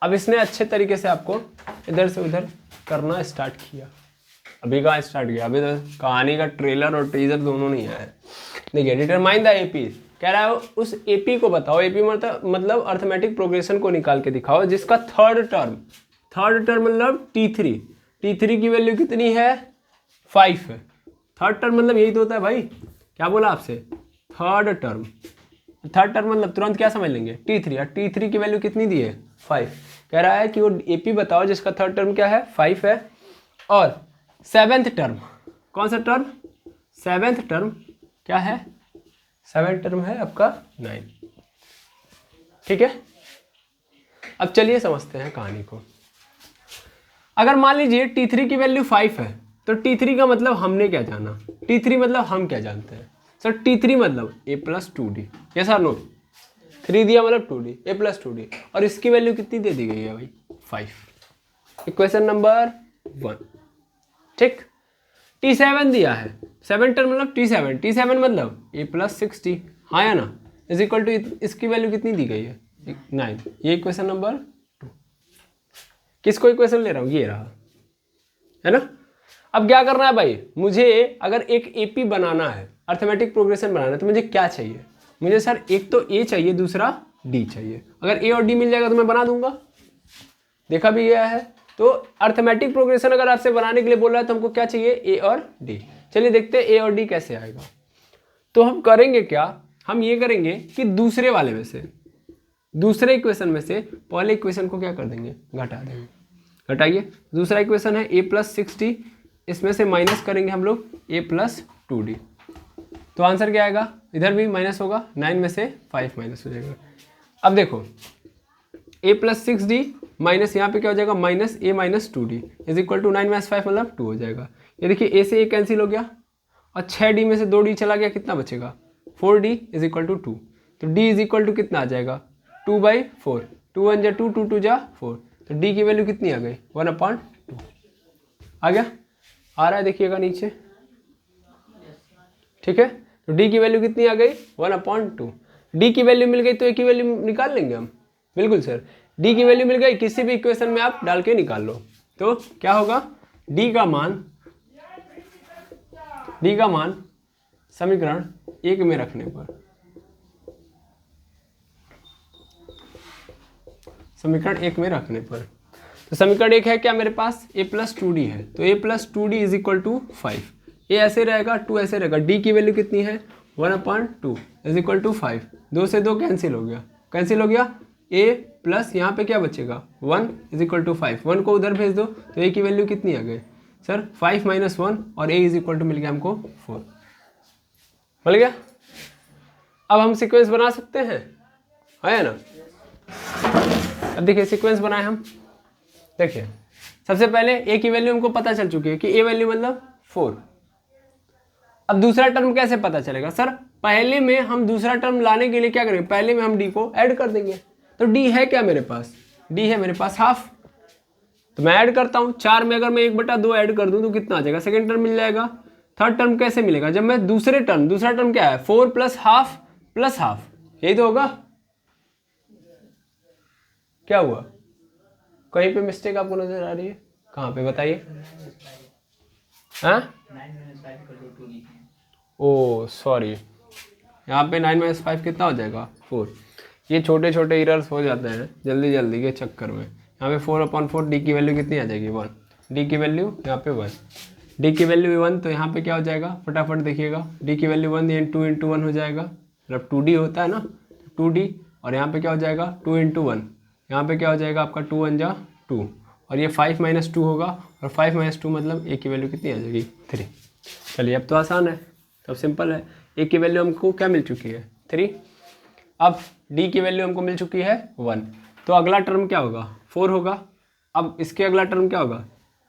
Speaker 1: अब इसने अच्छे तरीके से आपको इधर से उधर करना स्टार्ट किया। अभी कहाँ स्टार्ट किया, अभी तो कहानी का ट्रेलर और टीजर दोनों नहीं आया है। देखिए डिटरमाइन द AP कह रहा है उस AP को बताओ, AP मतलब अर्थमेटिक प्रोग्रेशन को निकाल के दिखाओ जिसका थर्ड टर्म मतलब T3 की वैल्यू कितनी है, 5 है। थर्ड टर्म मतलब यही तो होता है भाई, क्या बोला आपसे, थर्ड टर्म। थर्ड टर्म मतलब तुरंत क्या समझ लेंगे, T3, और T3 की वैल्यू कितनी दी है 5। कह रहा है कि वो AP बताओ जिसका थर्ड टर्म क्या है 5 है, और सेवेंथ टर्म, कौन सा टर्म, सेवेंथ टर्म क्या है, सेवेंथ टर्म है आपका 9। ठीक है, अब चलिए समझते हैं कहानी को। अगर मान लीजिए T3 की वैल्यू 5 है, तो T3 का मतलब हमने क्या जाना, T3 मतलब हम क्या जानते हैं सर, T3 मतलब a+2d, यस और नो, 3 दिया मतलब 2d, a+2d, और इसकी वैल्यू कितनी दे दी गई है भाई 5। Equation number 1। ठीक, T7 दिया है, 7 टर्म मतलब T7 मतलब a+60, हाँ या ना, इज इक्वल टू इसकी वैल्यू कितनी दी गई है 9। ये इक्वेशन नंबर 2। किसको इक्वेशन ले रहा हूँ, ये रहा, है ना। अब क्या करना है भाई, मुझे अगर एक एपी बनाना है, अर्थमेटिक प्रोग्रेशन बनाना है, तो मुझे क्या चाहिए, मुझे सर एक तो ए चाहिए, दूसरा डी चाहिए। अगर ए और डी मिल जाएगा तो मैं बना दूंगा, देखा भी गया है। तो अर्थमेटिक प्रोग्रेशन अगर आपसे बनाने के लिए बोल रहा है तो हमको क्या चाहिए, ए और डी। चलिए देखते हैं ए और डी कैसे आएगा। तो हम करेंगे क्या, हम ये करेंगे कि दूसरे वाले में से, दूसरे इक्वेशन में से पहले इक्वेशन को क्या कर देंगे, घटा देंगे। घटाइए, दूसरा इक्वेशन है a+60, इसमें से माइनस करेंगे हम लोग a+2d, तो आंसर क्या आएगा, इधर भी माइनस होगा, 9 में से 5 माइनस हो जाएगा। अब देखो a+6d माइनस यहाँ पे क्या हो जाएगा, -a-2d इज इक्वल टू 9 - 5 मतलब 2 हो जाएगा। ये देखिए a से a कैंसिल हो गया, और 6d में से 2d चला गया, कितना बचेगा 4d इज इक्वल टू 2। तो d इज इक्वल टू कितना आ जाएगा 2/4, 2 1 जा 2, 2 2 जा 4, तो d की वैल्यू कितनी आ गई 1/2 आ गया, आ रहा है देखिएगा नीचे। ठीक है, तो d की वैल्यू कितनी आ गई 1/2। d की वैल्यू मिल गई तो a की वैल्यू निकाल लेंगे हम, बिल्कुल सर, d की वैल्यू मिल गई, किसी भी इक्वेशन में आप डाल के निकाल लो। तो क्या होगा, d का मान समीकरण 1 में रखने पर, समीकरण 1 में रखने पर, तो समीकरण 1 है क्या मेरे पास, a+2d है, तो a+2d is equal to 5, a ऐसे रहेगा 2 ऐसे रहेगा, d की वैल्यू कितनी है 1/2 इज इक्वल टू 5, 2 से 2 कैंसिल हो गया, कैंसिल हो गया, a प्लस यहाँ पे क्या बचेगा 1 इज इक्वल टू 5, 1 को उधर भेज दो, तो a की वैल्यू कितनी आ गई सर 5 - 1, और a इज इक्वल टू मिल गया हमको 4, मिल गया। अब हम सीक्वेंस बना सकते हैं, है ना। अब देखिए सीक्वेंस बनाए हम, देखिए सबसे पहले a की वैल्यू हमको पता चल चुकी है कि a वैल्यू मतलब 4। अब दूसरा टर्म कैसे पता चलेगा सर, पहले में हम दूसरा टर्म लाने के लिए क्या करेंगे, पहले में हम d को ऐड कर देंगे। तो d है क्या मेरे पास, d है मेरे पास हाफ, तो मैं ऐड करता हूं, 4 में अगर मैं 1/2 ऐड कर दूं तो कितना आ जाएगा, सेकेंड टर्म मिल जाएगा। थर्ड टर्म कैसे मिलेगा, जब मैं दूसरा टर्म क्या है 4 + हाफ + हाफ, यही तो होगा। क्या हुआ, कहीं पे मिस्टेक आपको नजर आ रही है, कहाँ पे बताइए। हाँ, ओ सॉरी, यहाँ पे 9 - 5 कितना हो जाएगा 4। ये छोटे छोटे एरर्स हो जाते हैं जल्दी जल्दी के चक्कर में। यहाँ पे 4/4, डी की वैल्यू कितनी आ जाएगी 1, डी की वैल्यू यहाँ पे 1, डी की वैल्यू 1, तो यहाँ पे क्या हो जाएगा फटाफट देखिएगा, डी की वैल्यू 1 2 × 1 हो जाएगा, मतलब 2d होता है ना, 2d, और यहाँ पे क्या हो जाएगा 2 × 1, यहाँ पे क्या हो जाएगा आपका 2 1 जा 2, और ये 5 - 2 होगा, और 5 - 2 मतलब a की वैल्यू कितनी आ जाएगी 3। चलिए अब तो आसान है, अब सिंपल है, a की वैल्यू हमको क्या मिल चुकी है 3, अब d की वैल्यू हमको मिल चुकी है 1, तो अगला टर्म क्या होगा 4 होगा। अब इसके अगला टर्म क्या होगा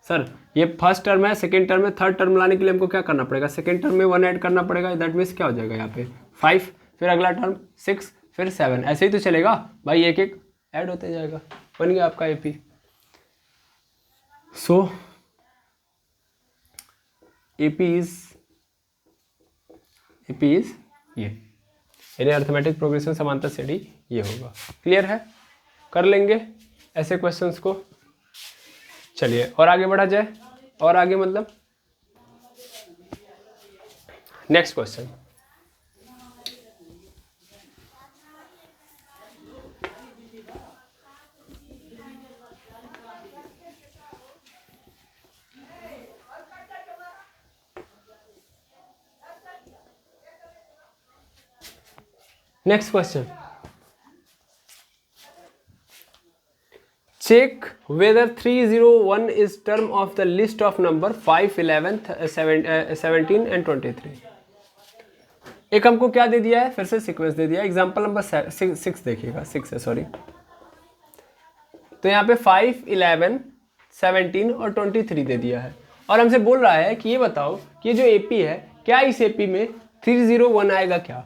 Speaker 1: सर, ये फर्स्ट टर्म है, सेकेंड टर्म है, थर्ड टर्म लाने के लिए हमको क्या करना पड़ेगा, सेकेंड टर्म में 1 ऐड करना पड़ेगा, दैट मीन्स क्या हो जाएगा यहाँ पे 5, फिर अगला टर्म 6, फिर 7, ऐसे ही तो चलेगा भाई, एक एक ऐड होते जाएगा, बन गया आपका एपी। सो एपी इज ये, यानी अर्थमेटिक प्रोग्रेशन समांतर श्रेणी ये होगा। क्लियर है, कर लेंगे ऐसे क्वेश्चंस को। चलिए और आगे बढ़ा जाए, और आगे मतलब next question, next question, check whether 301 is term of the list of number 5, 11, 17 and 23। एक हमको क्या दे दिया है, फिर से सीक्वेंस दे दिया है। एग्जाम्पल नंबर 6 देखिएगा, 6 है सॉरी। तो यहाँ पे 5, 11, 17 और 23 दे दिया है और हमसे बोल रहा है कि ये बताओ कि ये जो एपी है, क्या इस एपी में 301 आएगा क्या,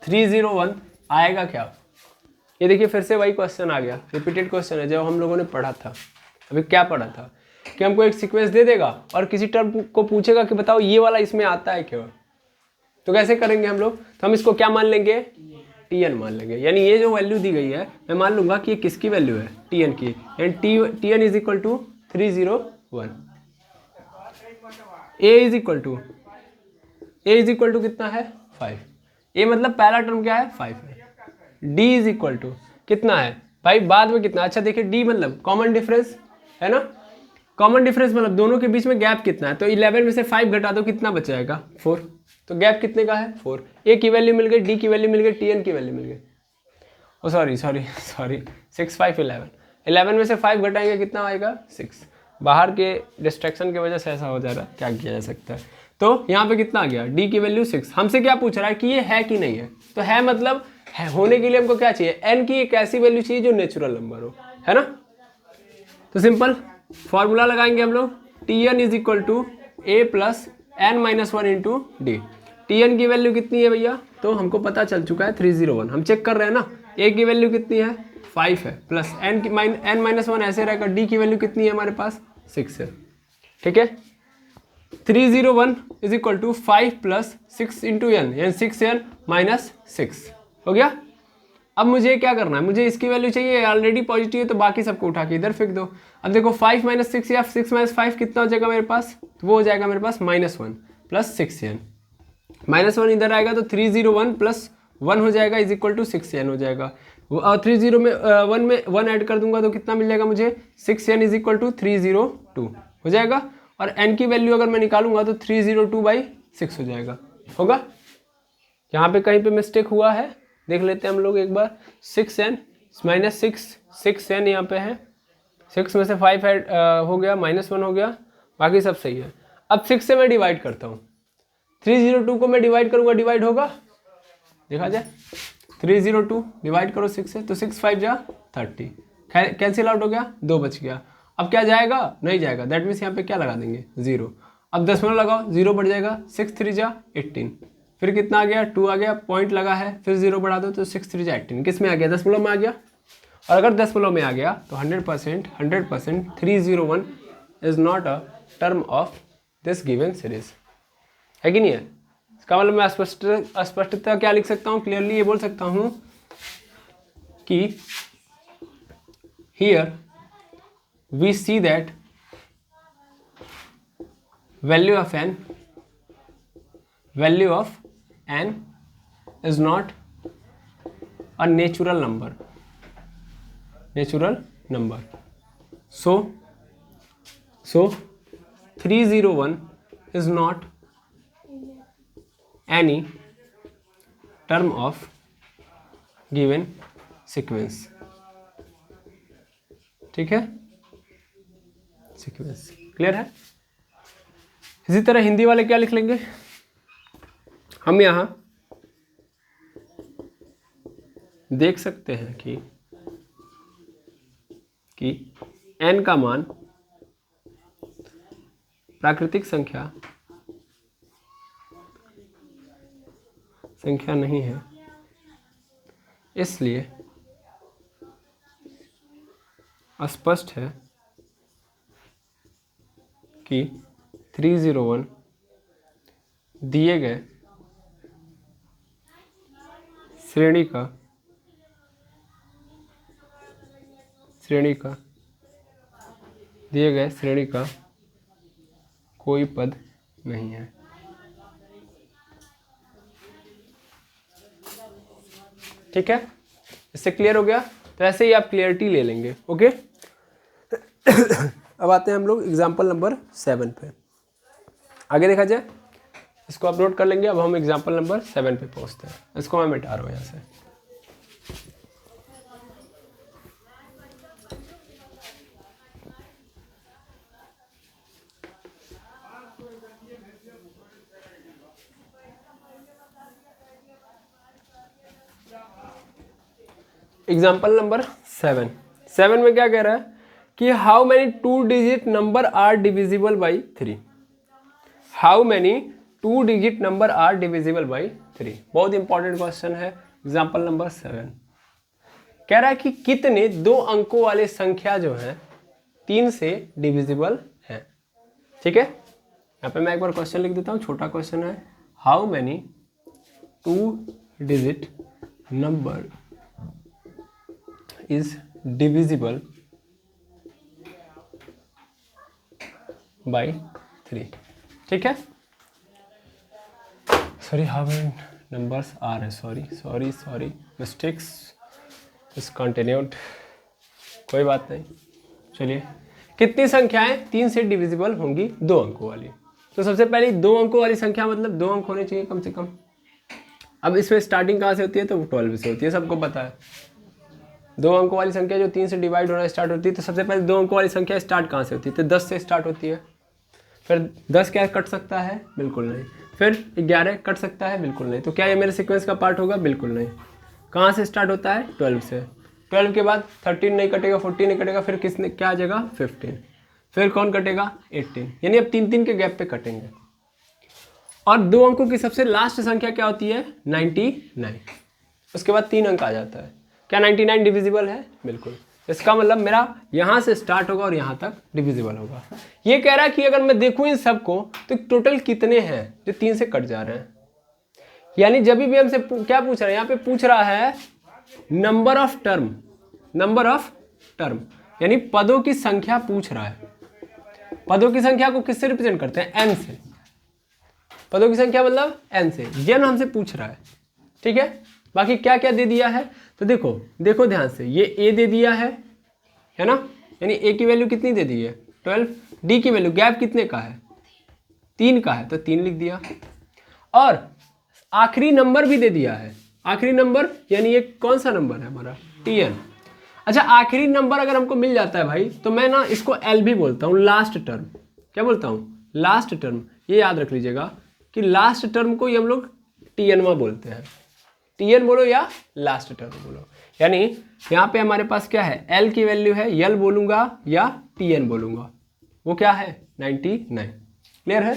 Speaker 1: 301 आएगा क्या। ये देखिए फिर से वही क्वेश्चन आ गया, रिपीटेड क्वेश्चन है जो हम लोगों ने पढ़ा था। अभी क्या पढ़ा था कि हमको एक सीक्वेंस दे देगा और किसी टर्म को पूछेगा कि बताओ ये वाला इसमें आता है क्या। तो कैसे करेंगे हम लोग, तो हम इसको क्या मान लेंगे, tn मान लेंगे। यानी ये जो वैल्यू दी गई है मैं मान लूंगा कि ये किसकी वैल्यू है, tn की। And tn is equal to 301। a is equal to कितना है 5। a मतलब पहला टर्म क्या है 5 है। d इज इक्वल टू कितना है भाई बाद में कितना, अच्छा देखिए d मतलब कॉमन डिफरेंस है ना, कॉमन डिफरेंस मतलब दोनों के बीच में गैप कितना है। तो 11 में से 5 घटा दो कितना बचाएगा 4। तो गैप कितने का है 4। a की वैल्यू मिल गई, d की वैल्यू मिल गई, tn की वैल्यू मिल गई। ओ सॉरी 6, 5, 11 में से 5 घटाएंगे कितना आएगा 6। बाहर के डिस्ट्रैक्शन की वजह से ऐसा हो जा रहा है, क्या किया जा सकता है। तो यहाँ पे कितना आ गया, d की वैल्यू 6। हमसे क्या पूछ रहा है कि ये है कि नहीं है। तो है मतलब है, होने के लिए हमको क्या चाहिए, n की एक ऐसी वैल्यू चाहिए जो नेचुरल नंबर हो, है ना। तो सिंपल फॉर्मूला लगाएंगे हम लोग, tn is equal to a plus n-1 into डी। tn की वैल्यू कितनी है भैया, तो हमको पता चल चुका है 301। हम चेक कर रहे हैं ना, a की वैल्यू कितनी है 5 है, प्लस n-1 ऐसे रहेगा। d की वैल्यू कितनी है हमारे पास 6 है, ठीक है। 301 is equal to 5 plus 6 into n, यानी 6n माइनस 6 हो गया। अब मुझे क्या करना है, मुझे इसकी वैल्यू चाहिए, ऑलरेडी पॉजिटिव है तो बाकी सबको उठा के इधर फेंक दो। अब देखो 5 माइनस 6 या 6 माइनस 5 कितना हो जाएगा मेरे पास, तो वो हो जाएगा मेरे पास -1 प्लस 6n। -1 इधर आएगा तो 301 प्लस 1 हो जाएगा इज इक्वल टू 6n हो जाएगा। और 30 में 1 में 1 ऐड कर दूंगा तो कितना मिल जाएगा मुझे, 6n इज इक्वल टू 302 हो जाएगा। और n की वैल्यू अगर मैं निकालूंगा तो 302/6 हो जाएगा, होगा। यहाँ पे कहीं पे मिस्टेक हुआ है देख लेते हैं हम लोग एक बार। 6n माइनस 6n यहाँ पे है, 6 में से 5 ऐड हो गया, -1 हो गया, बाकी सब सही है। अब 6 से मैं डिवाइड करता हूँ, 302 को मैं डिवाइड करूँगा, डिवाइड होगा, देखा जाए 302 डिवाइड करो 6 से, तो 6 5 जा 30, कैंसिल आउट हो गया, 2 बच गया। अब क्या जाएगा, नहीं जाएगा, दैट मीन्स यहाँ पे क्या लगा देंगे 0। अब दशमलव लगाओ, 0 बढ़ जाएगा, 6 3 जा 18, फिर कितना आ गया 2 आ गया, पॉइंट लगा है, फिर 0 बढ़ा दो तो 6 3 जा 18, किस में आ गया दशमलव में आ गया। और अगर दशमलव में आ गया तो 100% 301 is not a term of this given series, है कि नहीं है। इसका मतलब मैं स्पष्टता क्या लिख सकता हूँ, क्लियरली ये बोल सकता हूँ कि here we see that value of n is not a natural number, so 301 is not any term of given sequence, ठीक है, सीक्वेंस क्लियर है। इसी तरह हिंदी वाले क्या लिख लेंगे, हम यहाँ देख सकते हैं कि n का मान प्राकृतिक संख्या नहीं है, इसलिए स्पष्ट है कि 301 दिए गए श्रेणी का कोई पद नहीं है। ठीक है, इससे क्लियर हो गया। तो ऐसे ही आप क्लियरिटी ले लेंगे, ओके। अब आते हैं हम लोग एग्जाम्पल नंबर 7 पे। आगे देखा जाए, इसको अपलोड कर लेंगे। अब हम एग्जाम्पल नंबर 7 पे पहुँचते हैं। इसको मैं मिटा रहा हूँ यहाँ से। एग्जाम्पल नंबर 7 में क्या कह रहा है कि how many 2 digit number are divisible by 3। How many 2 digit number are divisible by 3। बहुत इंपॉर्टेंट क्वेश्चन है। एग्जाम्पल नंबर 7 कह रहा है कि कितने 2 अंकों वाले संख्या जो है 3 से डिविजिबल है। ठीक है, यहाँ पे मैं एक बार क्वेश्चन लिख देता हूँ, छोटा क्वेश्चन है। How many 2 digit number is divisible by 3। ठीक है, sorry how many numbers are है, सॉरी मिस्टेक्स इज कंटिन्यूड, कोई बात नहीं। चलिए, कितनी संख्याएं 3 से डिविजिबल होंगी 2 अंकों वाली। तो सबसे पहले 2 अंकों वाली संख्या मतलब 2 अंक होने चाहिए कम से कम। अब इसमें स्टार्टिंग कहाँ से होती है, तो 12 से होती है, सबको पता है। 2 अंकों वाली संख्या जो 3 से डिवाइड होना स्टार्ट होती है, तो सबसे पहले 2 अंकों वाली संख्या स्टार्ट कहाँ से होती है, तो 10 से स्टार्ट होती है। फिर 10 क्या कट सकता है, बिल्कुल नहीं। फिर 11 कट सकता है, बिल्कुल नहीं। तो क्या ये मेरे सीक्वेंस का पार्ट होगा, बिल्कुल नहीं। कहाँ से स्टार्ट होता है, 12 से। 12 के बाद 13 नहीं कटेगा, 14 नहीं कटेगा, फिर किसने क्या आ जाएगा, 15। फिर कौन कटेगा, 18। यानी अब 3-3 के गैप पे कटेंगे। और 2 अंकों की सबसे लास्ट संख्या क्या होती है, 99। उसके बाद 3 अंक आ जाता है। क्या 99 डिविजिबल है, बिल्कुल। इसका मतलब मेरा यहाँ से स्टार्ट होगा और यहाँ तक डिविजिबल होगा। ये कह रहा है कि अगर मैं देखूँ इन सबको तो टोटल कितने हैं जो 3 से कट जा रहे हैं। यानी जब भी हमसे क्या पूछ रहा है, यहाँ पे पूछ रहा है नंबर ऑफ टर्म, यानी पदों की संख्या पूछ रहा है। पदों की संख्या को किससे रिप्रेजेंट करते हैं, n से। पदों की संख्या मतलब n से, ये ना हमसे पूछ रहा है। ठीक है, बाकी क्या क्या दे दिया है, तो देखो ध्यान से, ये a दे दिया है ना, यानी a की वैल्यू कितनी दे दी है, 12। d की वैल्यू गैप कितने का है, 3 का है, तो 3 लिख दिया। और आखिरी नंबर भी दे दिया है। आखिरी नंबर यानी ये कौन सा नंबर है हमारा, tn। अच्छा, आखिरी नंबर अगर हमको मिल जाता है भाई, तो मैं ना इसको l भी बोलता हूँ, लास्ट टर्म। क्या बोलता हूँ, लास्ट टर्म। ये याद रख लीजिएगा कि लास्ट टर्म को ही हम लोग tn बोलते हैं। tn बोलो या लास्ट टर्म बोलो। यानी यहाँ पे हमारे पास क्या है, l की वैल्यू है, l बोलूंगा या tn बोलूंगा, वो क्या है, 99। क्लियर है।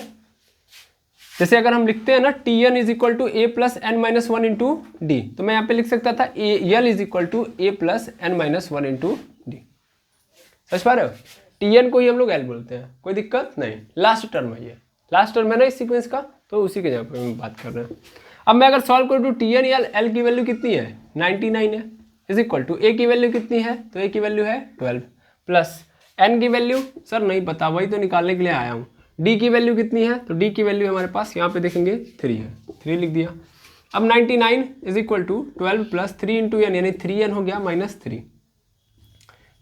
Speaker 1: जैसे अगर हम लिखते हैं ना tn is equal to a plus N minus 1 into D, तो मैं यहाँ पे लिख सकता था l is equal to a plus N minus 1 into D. समझ पा रहे हो, tn को ही हम लोग l बोलते हैं, कोई दिक्कत नहीं। लास्ट टर्म है, ये लास्ट टर्म है ना इस सीक्वेंस का, तो उसी के जगह पे हम बात कर रहे हैं। अब मैं अगर सॉल्व करूँ तो tn या l की वैल्यू कितनी है, 99 है, इज इक्वल टू a की वैल्यू कितनी है, तो a की वैल्यू है 12 प्लस n की वैल्यू सर नहीं पता, वही तो निकालने के लिए आया हूँ। d की वैल्यू कितनी है, तो d की वैल्यू हमारे पास यहाँ पे देखेंगे 3 है, 3 लिख दिया। अब 99 is equal to 12 plus 3 into N, यानी 3n हो गया minus 3।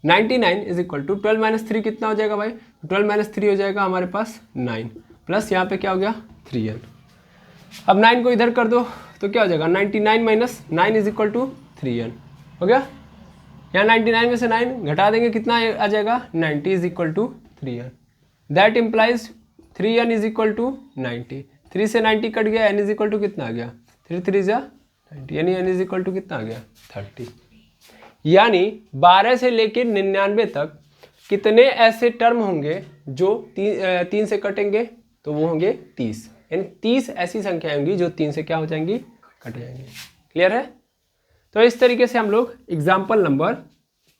Speaker 1: 99 is equal to 12 minus 3 कितना हो जाएगा भाई, 12 माइनस 3 हो जाएगा हमारे पास 9 प्लस यहाँ पे क्या हो गया 3n। अब 9 को इधर कर दो तो क्या हो जाएगा, 99 minus 9 is equal to 3n हो गया। यहाँ 99 में से 9 घटा देंगे, कितना आ जाएगा, 90 is equal to 3n। That implies 3n is equal to 90। 3 से 90 कट गया, n इज इक्वल टू कितना आ गया, 3 3 जा 90, यानी n इज इक्वल टू कितना आ गया, 30। यानी 12 से लेकर 99 तक कितने ऐसे टर्म होंगे जो 3 से कटेंगे, तो वो होंगे 30। यानी 30 ऐसी संख्याएं होंगी जो 3 से क्या हो जाएंगी, कट जाएंगी। क्लियर है। तो इस तरीके से हम लोग एग्जाम्पल नंबर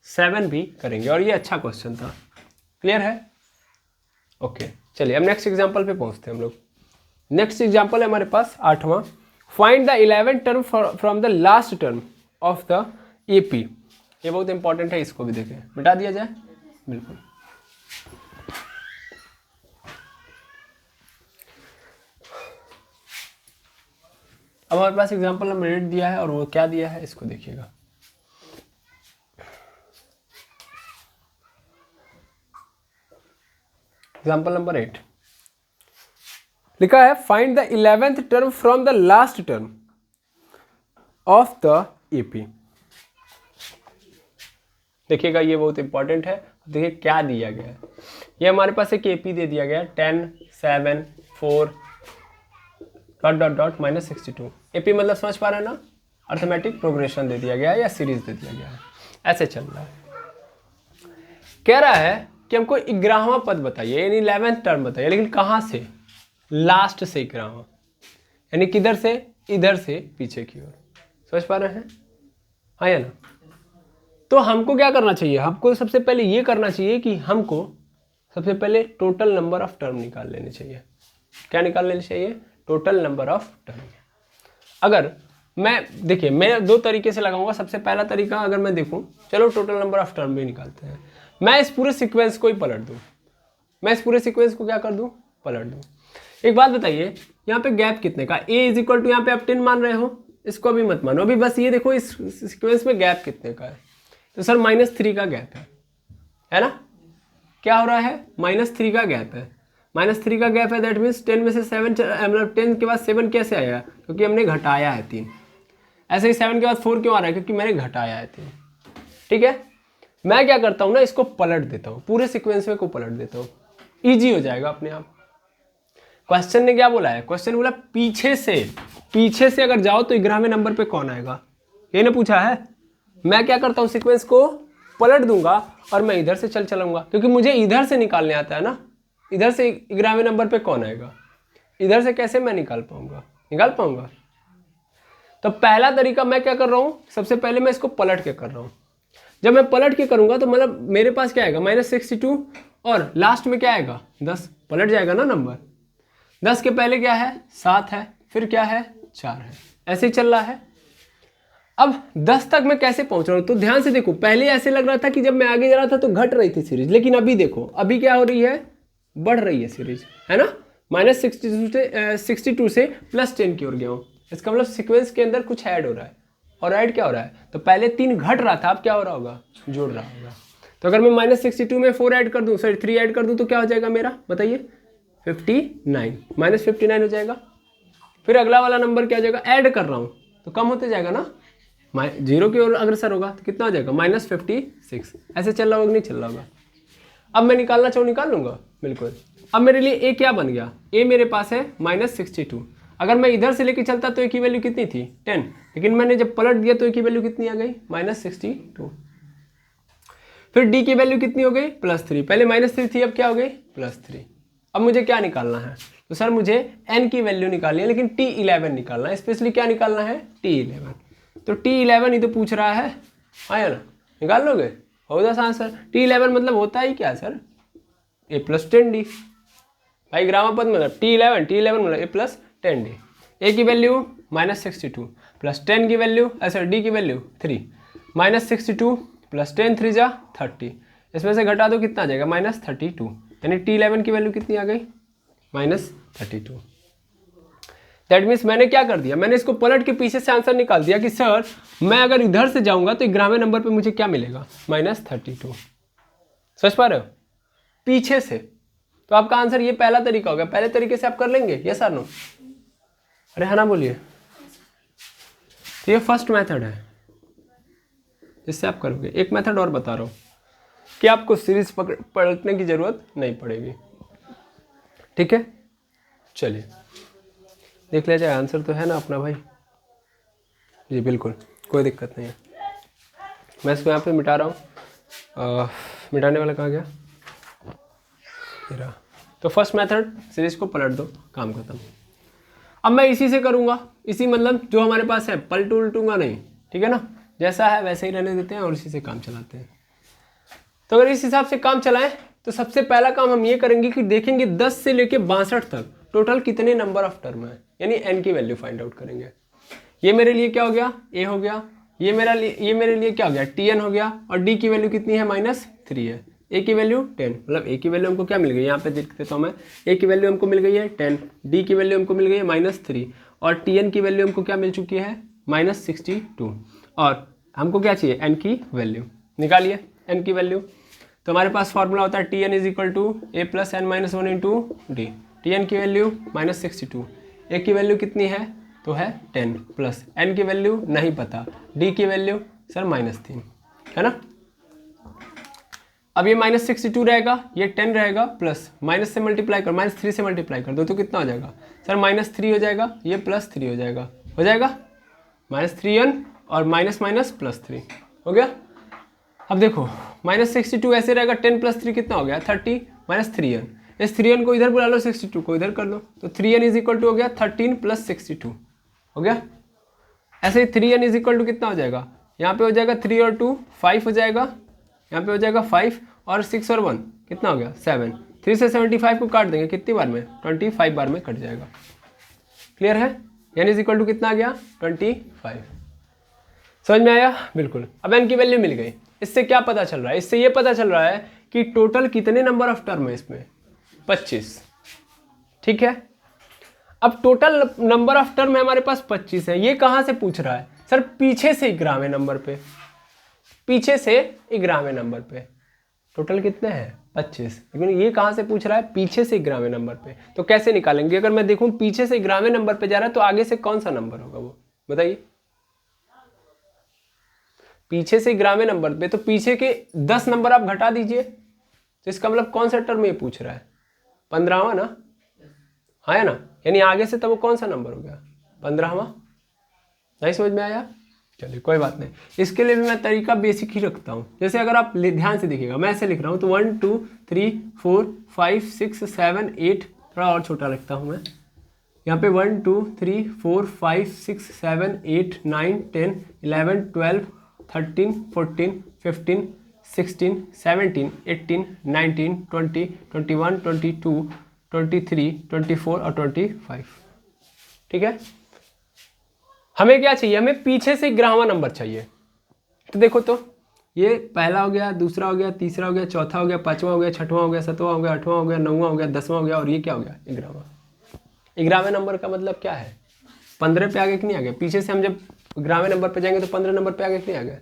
Speaker 1: 7 भी करेंगे, और ये अच्छा क्वेश्चन था। क्लियर है, ओके। चलिए अब नेक्स्ट एग्जाम्पल पे पहुंचते हैं हम लोग। नेक्स्ट एग्जाम्पल है हमारे पास 8वां, find the 11th term from the last term of the AP. ये बहुत इंपॉर्टेंट है, इसको भी देखें। मिटा दिया जाए, बिल्कुल। अब हमारे पास एग्जाम्पल नंबर 8 दिया है, और वो क्या दिया है इसको देखिएगा। एग्जाम्पल नंबर 8, लिखा है find the 11th term from the last term of the AP. देखिएगा ये बहुत इंपॉर्टेंट है। देखिए क्या दिया गया है, ये हमारे पास एक एपी दे दिया गया है 10 7 4 dot dot dot minus 62। AP मतलब समझ पा रहे हैं ना, अर्थमेटिक प्रोग्रेशन दे दिया गया है या सीरीज दे दिया गया है, ऐसे चल रहा है। कह रहा है कि हमको 11वां पद बताइए, यानी 11th टर्म बताइए, लेकिन कहाँ से, लास्ट से 11वां, यानी किधर से, इधर से पीछे की ओर। समझ पा रहे हैं, हाँ या ना। तो हमको क्या करना चाहिए, हमको सबसे पहले ये करना चाहिए कि हमको सबसे पहले टोटल नंबर ऑफ टर्म निकाल लेने चाहिए। क्या निकाल लेने चाहिए, टोटल नंबर ऑफ टर्म। अगर मैं, देखिए मैं दो तरीके से लगाऊंगा। सबसे पहला तरीका अगर मैं देखूं, चलो टोटल नंबर ऑफ टर्म भी निकालते हैं। मैं इस पूरे सीक्वेंस को ही पलट दूं, मैं इस पूरे सीक्वेंस को क्या कर दूं, पलट दूं। एक बात बताइए, यहाँ पे गैप कितने का, ए इज इक्वल टू, यहाँ पे आप 10 मान रहे हो, इसको अभी मत मानो, अभी बस ये देखो इस सीक्वेंस में गैप कितने का है। तो सर -3 का गैप है ना। क्या हो रहा है, -3 का गैप है, -3 का गैप है। दैट मीन्स 10 में से 7, मतलब 10 के बाद 7 कैसे आया, क्योंकि हमने घटाया है 3। ऐसे ही 7 के बाद 4 क्यों आ रहा है, क्योंकि मैंने घटाया है 3। ठीक है, मैं क्या करता हूँ ना, इसको पलट देता हूँ, पूरे सीक्वेंस में को पलट देता हूँ, ईजी हो जाएगा अपने आप। क्वेश्चन ने क्या बोला है, क्वेश्चन बोला पीछे से अगर जाओ तो 11वें नंबर पे कौन आएगा, ये ना पूछा है। मैं क्या करता हूँ, सीक्वेंस को पलट दूंगा और मैं इधर से चलाऊंगा, क्योंकि मुझे इधर से निकालने आता है ना, इधर से 11वें नंबर पे कौन आएगा, इधर से कैसे मैं निकाल पाऊंगा। तो पहला तरीका मैं क्या कर रहा हूँ, सबसे पहले मैं इसको पलट के कर रहा हूँ। जब मैं पलट के करूंगा तो मतलब मेरे पास क्या आएगा, -62 और लास्ट में क्या आएगा, 10, पलट जाएगा ना नंबर। 10 के पहले क्या है, 7 है, फिर क्या है, 4 है, ऐसे ही चल रहा है। अब 10 तक मैं कैसे पहुंच रहा हूं, तो ध्यान से देखो, पहले ऐसे लग रहा था कि जब मैं आगे जा रहा था तो घट रही थी सीरीज, लेकिन अभी देखो, अभी क्या हो रही है, बढ़ रही है सीरीज, है ना। -62 से +10 की ओर गया हूं, इसका मतलब सीक्वेंस के अंदर कुछ ऐड हो रहा है। और ऐड क्या हो रहा है, तो पहले 3 घट रहा था, अब क्या हो रहा होगा, जोड़ रहा होगा। तो अगर मैं -62 में 4 ऐड कर दूं, सॉरी 3 ऐड कर दूं, तो क्या हो जाएगा मेरा, बताइए, 59, -59 हो जाएगा। फिर अगला वाला नंबर क्या हो जाएगा, ऐड कर रहा हूं तो कम होते जाएगा ना, 0 की ओर अग्रसर होगा, तो कितना हो जाएगा, -56। ऐसे चल रहा होगा, नहीं चल रहा होगा। अब मैं निकालना चाहूँ, निकाल लूंगा, बिल्कुल। अब मेरे लिए ए क्या बन गया, ए मेरे पास है -62। अगर मैं इधर से लेके चलता तो ए की वैल्यू कितनी थी, 10, लेकिन मैंने जब पलट दिया तो ए की वैल्यू कितनी आ गई, -62। फिर डी की वैल्यू कितनी हो गई, +3। पहले -3 थी, अब क्या हो गई, +3। अब मुझे क्या निकालना है, तो सर मुझे n की वैल्यू निकालनी है, लेकिन T11 निकालना है, स्पेशली क्या निकालना है, T11। तो T11 ही तो पूछ रहा है, हाँ या ना, निकाल लोगे, होगा आंसर। T11 मतलब होता ही क्या सर, A + 10D। भाई ग्रामर पद मतलब T11 मतलब A + 10D। A की वैल्यू -62 + 10 की वैल्यू, सॉरी D की वैल्यू 3, -62 + 10 3 जा 30, इसमें से घटा दो कितना आ जाएगा, -32, यानी T11 की वैल्यू कितनी आ गई, -32। दैट मीन्स मैंने क्या कर दिया, मैंने इसको पलट के पीछे से आंसर निकाल दिया कि सर मैं अगर इधर से जाऊंगा तो 11वें नंबर पे मुझे क्या मिलेगा, -32। समझ पा रहे हो, पीछे से। तो आपका आंसर ये पहला तरीका हो गया, पहले तरीके से आप कर लेंगे, यस और नो, अरे है ना, बोलिए। तो ये फर्स्ट मेथड है जिससे आप करोगे। एक मेथड और बता रहा हूँ कि आपको सीरीज पलटने की जरूरत नहीं पड़ेगी, ठीक है। चलिए देख लिया जाए, आंसर तो है ना अपना भाई, जी बिल्कुल, कोई दिक्कत नहीं है। मैं इसको यहाँ पे मिटा रहा हूँ, मिटाने वाला कहाँ गया मेरा। तो फर्स्ट मेथड, सीरीज को पलट दो, काम खत्म। अब मैं इसी से करूँगा, इसी मतलब जो हमारे पास है, पलटू उल्टूंगा नहीं, ठीक है ना, जैसा है वैसे ही रहने देते हैं और इसी से काम चलाते हैं। तो अगर इस हिसाब से काम चलाएं तो सबसे पहला काम हम ये करेंगे कि देखेंगे 10 से लेके 62 तक टोटल कितने नंबर ऑफ टर्म है, यानी n की वैल्यू फाइंड आउट करेंगे। ये मेरे लिए क्या हो गया, a हो गया, ये मेरे लिए क्या हो गया, tn हो गया, और d की वैल्यू कितनी है, -3 है, a की वैल्यू 10, मतलब a की वैल्यू हमको क्या मिल गई, यहाँ पे देख देता हूँ मैं, a की वैल्यू हमको मिल गई है 10, d की वैल्यू हमको मिल गई है -3, और tn की वैल्यू हमको क्या मिल चुकी है, -62, और हमको क्या चाहिए, n की वैल्यू निकालिए, n की वैल्यू। तो हमारे पास फॉर्मूला होता है Tn = a + n - 1 × d, Tn की वैल्यू -62, ए की वैल्यू कितनी है तो है 10 प्लस n की वैल्यू नहीं पता, d की वैल्यू सर -3 है ना। अब ये -62 रहेगा, ये 10 रहेगा, प्लस माइनस से मल्टीप्लाई कर, -3 से मल्टीप्लाई कर दो तो कितना हो जाएगा सर -3 हो जाएगा, ये +3 हो जाएगा, -3n और माइनस +3 हो गया। अब देखो -62 ऐसे रहेगा, 10 + 3 कितना हो गया 30, -3n, इस 3n को इधर बुला लो, 62 को इधर कर लो, तो 3n = हो गया 13 + 62 हो गया। ऐसे ही 3n = कितना हो जाएगा, यहाँ पे हो जाएगा 3 और 2 5 हो जाएगा, यहाँ पे हो जाएगा 5 और 6 और 1 कितना हो गया 7, 3 से 75 को काट देंगे कितनी बार में 25 बार में कट जाएगा। क्लियर है, n = कितना आ गया 25। समझ में आया, बिल्कुल। अब n की वैल्यू मिल गई, इससे क्या पता चल रहा है, इससे ये पता चल रहा है कि टोटल कितने नंबर ऑफ टर्म है इसमें 25, ठीक है। अब टोटल नंबर ऑफ टर्म है हमारे पास 25 है, ये कहाँ से पूछ रहा है सर पीछे से 11वें नंबर पे, पीछे से 11वें नंबर पे टोटल कितने हैं 25, लेकिन ये कहाँ से पूछ रहा है पीछे से 11वें नंबर पे। तो कैसे निकालेंगे, अगर मैं देखूं पीछे से 11वें नंबर पे जा रहा है तो आगे से कौन सा नंबर होगा वो बताइए। पीछे से 11वें नंबर पे तो पीछे के 10 नंबर आप घटा दीजिए, तो इसका मतलब कौन सा टर्म ये पूछ रहा है 15वां ना, हाँ है ना, यानी आगे से तब वो कौन सा नंबर हो गया 15वां। नहीं समझ में आया, चलिए कोई बात नहीं। इसके लिए भी मैं तरीका बेसिक ही रखता हूँ, जैसे अगर आप ध्यान से देखिएगा मैं ऐसे लिख रहा हूँ तो 1 2 3 4 5 6 7 8, थोड़ा और छोटा लिखता हूँ मैं यहाँ पे 1 2 3 4 5 6 7 8 9 10 11 12 13 14 15 16 17 18 19 20 21 22 23 24 और 25, ठीक है। हमें क्या चाहिए, हमें पीछे से 11वां नंबर चाहिए। तो देखो तो ये पहला हो गया, दूसरा हो गया, तीसरा हो गया, चौथा हो गया, पांचवा हो गया, छठवां हो गया, सातवां हो गया, आठवां हो गया, नौवां हो गया, 10वां हो गया, और ये क्या हो गया 11वां। 11वें नंबर का मतलब क्या है 15 पे आगे कि नहीं आ गया, पीछे से हम जब 11वें नंबर पे जाएंगे तो 15 नंबर पे आगे कि नहीं आ गया,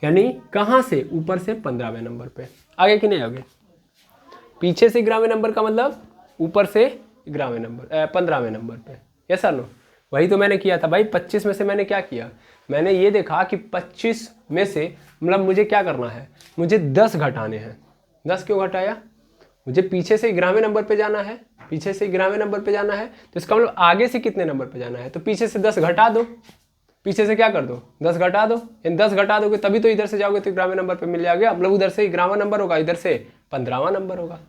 Speaker 1: यानी कहाँ से ऊपर से 15वें नंबर पे आगे कि नहीं आ गए। पीछे से 11वें नंबर का मतलब ऊपर से 11वें नंबर 15वें नंबर पे, यस सर नो। वही तो मैंने किया था भाई, 25 में से मैंने क्या किया, मैंने ये देखा कि 25 में से मतलब मुझे क्या करना है, मुझे 10 घटाने हैं। 10 क्यों घटाया, मुझे पीछे से 11वें नंबर पे जाना है, पीछे से 11वें नंबर पे जाना है, तो इसका मतलब आगे से कितने नंबर पे जाना है, तो पीछे से 10 घटा दो, पीछे से क्या कर दो 10 घटा दो, इन 10 घटा दोगे तभी तो इधर से जाओगे तो 11वें नंबर पे मिल जाएगा, मतलब उधर से 11वां नंबर होगा, इधर से 15वां नंबर होगा।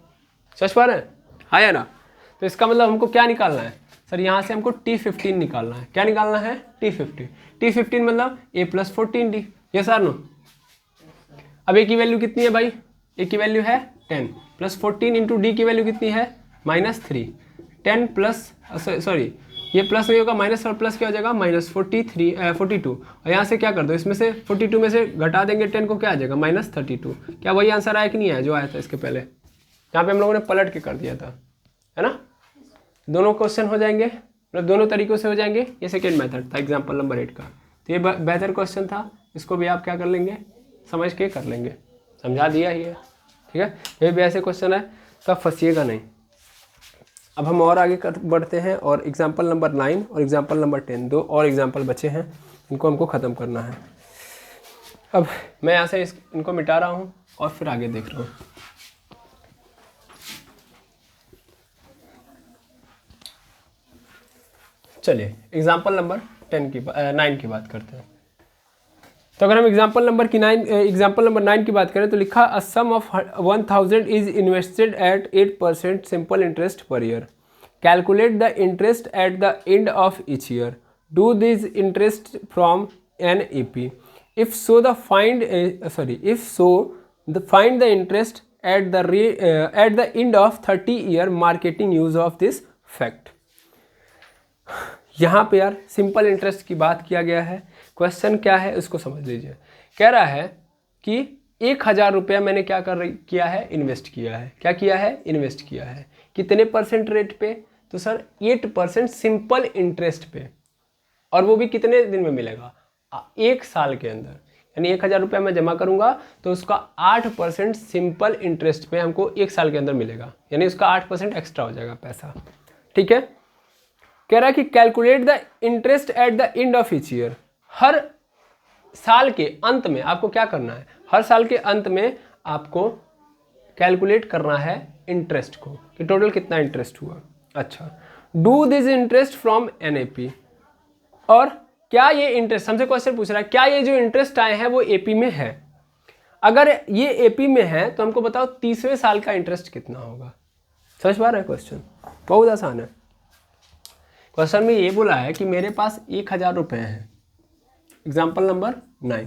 Speaker 1: समझ पा रहे हैं, हाँ या ना। तो इसका मतलब हमको क्या निकालना है सर, यहाँ से हमको T15 निकालना है। क्या निकालना है T15, T15 मतलब a + 14d, ये सर नो। अब a की वैल्यू कितनी है भाई, a की वैल्यू है 10 + 14 इंटू d की वैल्यू कितनी है -3, 10 प्लस सॉरी ये प्लस नहीं होगा, माइनस और प्लस क्या हो जाएगा -42, और यहाँ से क्या कर दो, इसमें से 42 में से घटा देंगे 10 को, क्या आ जाएगा -32। क्या वही आंसर आया कि नहीं आया जो आया था इसके पहले, यहाँ पे हम लोगों ने पलट के कर दिया था, है ना। दोनों क्वेश्चन हो जाएंगे, मतलब दोनों तरीकों से हो जाएंगे। ये सेकेंड मेथड था एग्जाम्पल नंबर 8 का, तो ये बेहतर क्वेश्चन था, इसको भी आप क्या कर लेंगे समझ के कर लेंगे, समझा दिया ही है, ठीक है। ये भी ऐसे क्वेश्चन है तब फंसिएगा नहीं। अब हम और आगे बढ़ते हैं, और एग्जाम्पल नंबर 9 और एग्जाम्पल नंबर 10 दो और एग्जाम्पल बचे हैं, इनको हमको ख़त्म करना है। अब मैं यहाँ से इनको मिटा रहा हूँ और फिर आगे देख रहा हूँ। चलिए एग्जाम्पल नंबर 9 की बात करते हैं। तो अगर हम एग्जाम्पल नंबर 9 की बात करें तो लिखा a sum of 1000 is invested at 8% simple interest per year, calculate the interest at the end of each year, do this interest from an AP, if so find the interest at the end of 30 year marketing use of this fact. यहाँ पे यार simple interest की बात किया गया है, question क्या है उसको समझ लीजिए। कह रहा है कि 1000 रुपया मैंने क्या किया है इन्वेस्ट किया है, क्या किया है इन्वेस्ट किया है, कितने % रेट पे, तो सर 8% सिंपल इंटरेस्ट पे, और वो भी कितने दिन में मिलेगा 1 साल के अंदर। यानी 1000 रुपये मैं जमा करूंगा तो उसका 8% सिंपल इंटरेस्ट पे हमको 1 साल के अंदर मिलेगा, यानी उसका 8% एक्स्ट्रा हो जाएगा पैसा। ठीक है, कह रहा है कि calculate the interest at the end of each year. हर साल के अंत में आपको क्या करना है, हर साल के अंत में आपको कैलकुलेट करना है इंटरेस्ट को कि टोटल कितना इंटरेस्ट हुआ। अच्छा, do this interest from NAP. और क्या ये इंटरेस्ट, हमसे क्वेश्चन पूछ रहा है क्या ये जो इंटरेस्ट आए हैं वो एपी में है। अगर ये एपी में है तो हमको बताओ 30वें साल का इंटरेस्ट कितना होगा। समझ पा रहे हैं क्वेश्चन, बहुत आसान है। क्वेश्चन में ये बोला है कि मेरे पास 1000 रुपये हैं, एग्जाम्पल नंबर 9,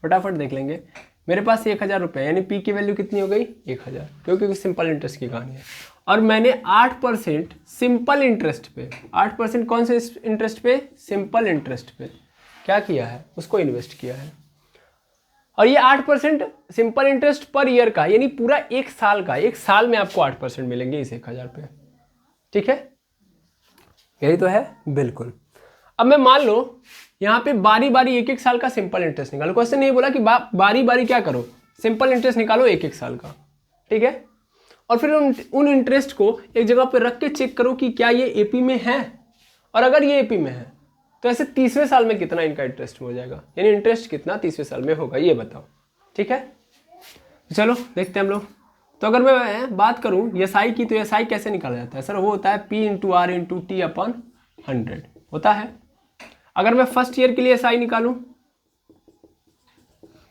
Speaker 1: फटाफट देख लेंगे। मेरे पास 1000 रुपये, यानी पी की वैल्यू कितनी हो गई 1000, क्योंकि सिंपल इंटरेस्ट की कहानी है। और मैंने 8% सिंपल इंटरेस्ट पे, 8% कौन से इंटरेस्ट पे, सिंपल इंटरेस्ट पे क्या किया है, उसको इन्वेस्ट किया है। और ये 8% सिंपल इंटरेस्ट पर ईयर का, यानी पूरा 1 साल का, 1 साल में आपको 8% मिलेंगे इस 1000 पे। ठीक है, यही तो है, बिल्कुल। अब मैं मान लो यहाँ पे बारी बारी 1-1 साल का सिंपल इंटरेस्ट निकालो। क्वेश्चन नहीं बोला कि बारी बारी क्या करो, सिंपल इंटरेस्ट निकालो 1-1 साल का। ठीक है, और फिर उन इंटरेस्ट को एक जगह पर रख के चेक करो कि क्या ये एपी में है, और अगर ये एपी में है तो ऐसे 30वें साल में कितना इनका इंटरेस्ट हो जाएगा, यानी इंटरेस्ट कितना 30वें साल में होगा, ये बताओ। ठीक है, चलो देखते हैं हम लोग। तो अगर मैं बात करूं एसआई की, तो एसआई कैसे निकाला जाता है सर, वो होता है P × R × T/100 होता है। अगर मैं फर्स्ट ईयर के लिए एसआई निकालूं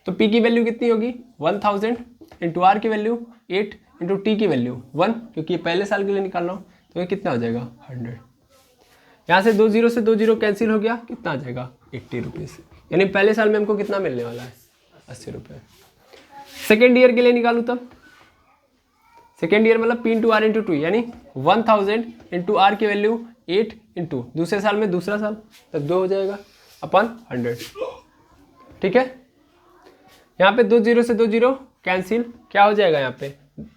Speaker 1: तो P की वैल्यू कितनी होगी 1000 × R की वैल्यू 8 × T की वैल्यू 1, क्योंकि पहले साल के लिए निकाल रहा हूँ, तो ये कितना हो जाएगा 100। यहाँ से 2 0 से 2 0 कैंसिल हो गया, कितना आ जाएगा 80 रुपीज़, यानी पहले साल में हमको कितना मिलने वाला है 80 रुपये। सेकेंड ईयर के लिए निकालूँ तब, सेकेंड ईयर मतलब P × R × 2, यानी 1000 × R की वैल्यू 8 × दूसरे साल में दूसरा साल, तब 2 हो जाएगा अपन 100। ठीक है, यहाँ पे 2 0 से 2 0 कैंसिल, क्या हो जाएगा यहाँ पे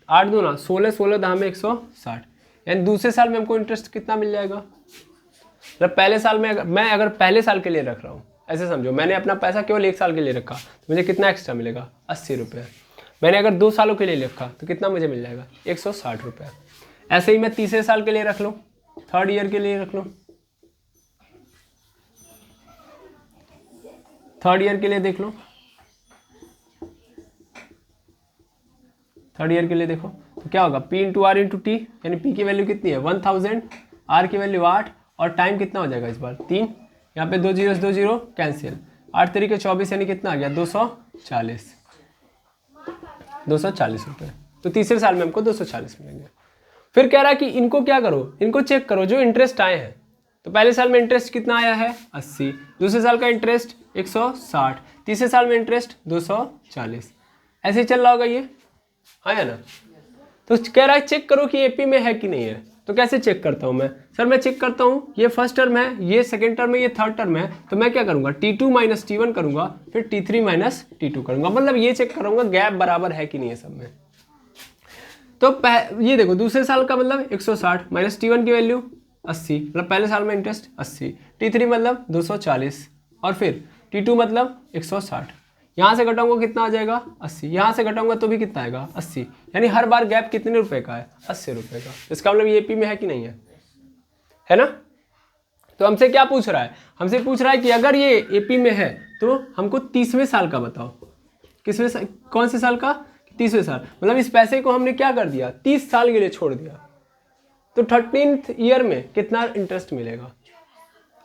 Speaker 1: 8 2 ना 16, 16 10 में 160, यानी दूसरे साल में हमको इंटरेस्ट कितना मिल जाएगा। मतलब पहले साल में मैं अगर पहले साल के लिए रख रहा हूँ, ऐसे समझो मैंने अपना पैसा केवल 1 साल के लिए रखा तो मुझे कितना एक्स्ट्रा मिलेगा 80 रुपये। मैंने अगर 2 सालों के लिए रखा तो कितना मुझे मिल जाएगा 160 रुपये। ऐसे ही मैं तीसरे साल के लिए रख लूँ, थर्ड ईयर के लिए रख लूँ, थर्ड ईयर के लिए देख लो, थर्ड ईयर के लिए देखो तो क्या होगा P × R × T, यानी P की वैल्यू कितनी है 1000, R की वैल्यू 8, और टाइम कितना हो जाएगा इस बार 3, यहाँ पे 2 0 से 2 0 कैंसिल, 8 3 24, यानी कितना आ गया 240 रुपये। तो तीसरे साल में हमको 240 मिलेंगे। फिर कह रहा है कि इनको क्या करो, इनको चेक करो जो इंटरेस्ट आए हैं। तो पहले साल में इंटरेस्ट कितना आया है 80, दूसरे साल का इंटरेस्ट 160, तीसरे साल में इंटरेस्ट 240, ऐसे ही चल रहा होगा ये, है ना। तो कह रहा है चेक करो कि एपी में है कि नहीं है। तो कैसे चेक करता हूँ मैं, सर मैं चेक करता हूँ ये फर्स्ट टर्म है, ये सेकंड टर्म है, ये थर्ड टर्म है, तो मैं क्या करूँगा T2 - T1 करूँगा, फिर T3 - T2 करूँगा, मतलब ये चेक करूँगा गैप बराबर है कि नहीं है सब में। तो ये देखो दूसरे साल का मतलब 160 - T1 की वैल्यू 80, मतलब पहले साल में इंटरेस्ट 80, T3 मतलब 240, और फिर T2 मतलब 160। यहाँ से घटाऊंगा कितना आ जाएगा 80, यहाँ से घटाऊंगा तो भी कितना आएगा 80, यानी हर बार गैप कितने रुपए का है 80 रुपये का। इसका मतलब ये एपी में है कि नहीं है ना। तो हमसे क्या पूछ रहा है, हमसे पूछ रहा है कि अगर ये एपी में है तो हमको 30वें साल का बताओ। किसवें साल, कौन से साल का 30वें साल, मतलब इस पैसे को हमने क्या कर दिया 30 साल के लिए छोड़ दिया। तो 13th ईयर में कितना इंटरेस्ट मिलेगा,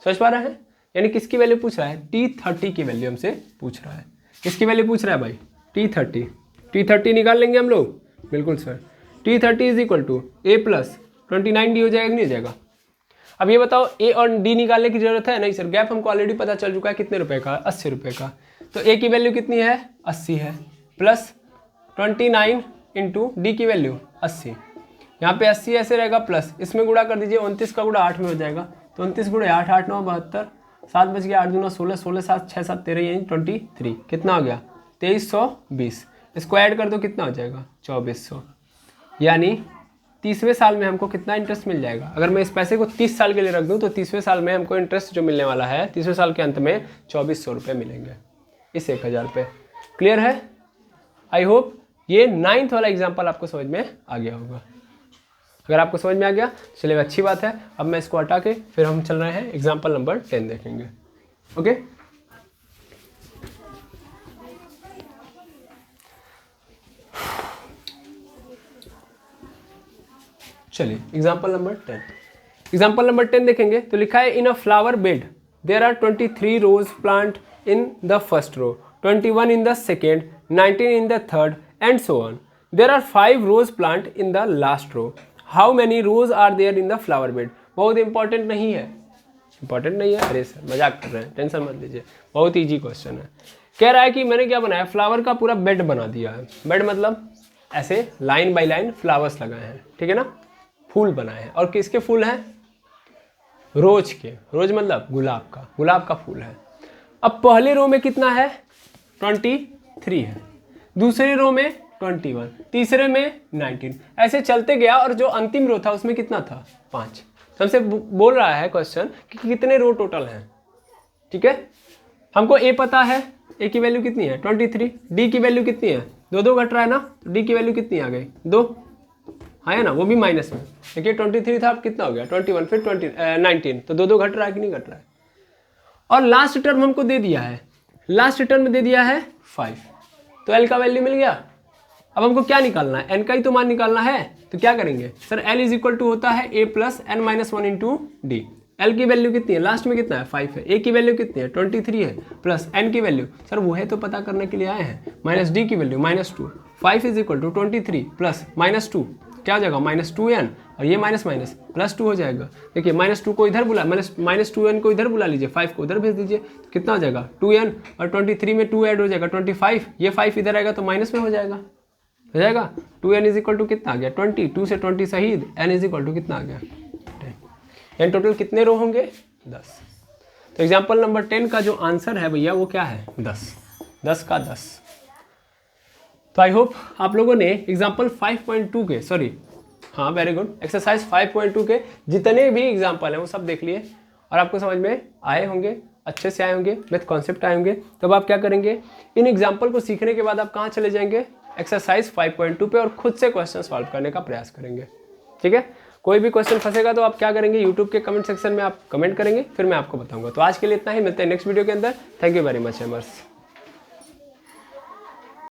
Speaker 1: समझ पा रहे हैं। यानी किसकी वैल्यू पूछ रहा है T30 की वैल्यू हमसे पूछ रहा है। किसकी वैल्यू पूछ रहा है भाई T30, T30 निकाल लेंगे हम लोग, बिल्कुल सर। T30 = A + 29D हो जाएगा कि नहीं हो जाएगा। अब ये बताओ A और D निकालने की जरूरत है नहीं सर, गैप हमको ऑलरेडी पता चल चुका है कितने रुपए का 80 रुपये का। तो A की वैल्यू कितनी है 80 है, प्लस 29 × D की वैल्यू 80, यहाँ पे 80 ऐसे रहेगा, प्लस इसमें गुणा कर दीजिए, 29 का गुणा 8 में हो जाएगा, तो 29 × 8 8 9 72, 7 बच गया, 8 दूना 16, 16 7 6 7 13, यानी 23, कितना हो गया 2320। इसको ऐड कर दो कितना हो जाएगा 2400, यानी 30वें साल में हमको कितना इंटरेस्ट मिल जाएगा। अगर मैं इस पैसे को 30 साल के लिए रख दूं तो 30वें साल में हमको इंटरेस्ट जो मिलने वाला है 30वें साल के अंत में 2400 रुपये मिलेंगे। इस 1000 पे। क्लियर है? आई होप ये 9th वाला एग्जाम्पल आपको समझ में आ गया होगा। अगर आपको समझ में आ गया चलिए अच्छी बात है। अब मैं इसको हटा के फिर हम चल रहे हैं एग्जाम्पल नंबर 10 देखेंगे। ओके, चलिए एग्जाम्पल नंबर 10। एग्जाम्पल नंबर 10 देखेंगे तो लिखा है in a flower bed there are 23 rose plant in the first row, 21 in the second, 19 in the third and so on. There are 5 rose plant in the last row. How many rose are there in the flower bed. बहुत important नहीं है, important नहीं है, अरे sir मजाक कर रहे हैं, टेंशन मत लीजिए, बहुत ईजी क्वेश्चन है। कह रहा है कि मैंने क्या बनाया, फ्लावर का पूरा बेड बना दिया है। बेड मतलब ऐसे लाइन बाय लाइन फ्लावर्स लगाए हैं, ठीक है ना, फूल बनाए हैं। और किसके फूल हैं? रोज के। रोज मतलब गुलाब का फूल है। अब पहले रो में कितना है? 23 है, दूसरे रो में 21, तीसरे में 19, ऐसे चलते गया। और जो अंतिम रो था उसमें कितना था? 5। तो हमसे बोल रहा है क्वेश्चन कि कितने रो टोटल हैं। ठीक है, हमको ए पता है, ए की वैल्यू कितनी है? 23। डी की वैल्यू कितनी है? 2 घट रहा है ना, तो डी की वैल्यू कितनी आ गई? 2, हाँ है ना, वो भी माइनस में। देखिए 23 था, अब कितना हो गया? 21, फिर 19, तो 2 घट रहा है कि नहीं घट रहा है? और लास्ट टर्म हमको दे दिया है, लास्ट टर्म में दे दिया है 5, तो एल का वैल्यू मिल गया। अब हमको क्या निकालना है? एन का ही तो मान निकालना है। तो क्या करेंगे sir, l is equal to होता है a plus N minus 1 into d. L की वैल्यू कितनी है? लास्ट में कितना है? 5 है। ए की वैल्यू कितनी है? 23 है। प्लस एन की वैल्यू सर वो है तो पता करने के लिए आए हैं, माइनस डी की value -2। 5 is equal to 23 plus -2 क्या हो जाएगा? -2n, और ये माइनस माइनस +2 हो जाएगा। देखिए -2 को इधर बुला, -2n को इधर बुला लीजिए, 5 को उधर भेज दीजिए, तो कितना हो जाएगा? 2n, और 23 में 2 ऐड हो जाएगा 25। ये 5 इधर आएगा तो माइनस में हो जाएगा, 2n इज इक्वल टू कितना आ गया? 20। 2 से 20 शहीद, n इज इक्वल टू कितना आ गया? 10। एन टोटल कितने रो होंगे? 10। तो एग्जाम्पल नंबर 10 का जो आंसर है भैया वो क्या है? 10। 10 का 10। तो आई होप आप लोगों ने एग्जाम्पल 5.2 के, सॉरी हाँ वेरी गुड, एक्सरसाइज 5.2 के जितने भी एग्जाम्पल हैं वो सब देख लिए और आपको समझ में आए होंगे, अच्छे से आए होंगे, मैथ कॉन्सेप्ट आए होंगे। तब आप क्या करेंगे, इन एग्जाम्पल को सीखने के बाद आप कहाँ चले जाएंगे? एक्सरसाइज 5.2 पे, और खुद से क्वेश्चन सॉल्व करने का प्रयास करेंगे। ठीक है, कोई भी क्वेश्चन फंसेगा तो आप क्या करेंगे, यूट्यूब के कमेंट सेक्शन में आप कमेंट करेंगे, फिर मैं आपको बताऊंगा। तो आज के लिए इतना ही, मिलते हैं नेक्स्ट वीडियो के अंदर। Thank you very much एमर्स।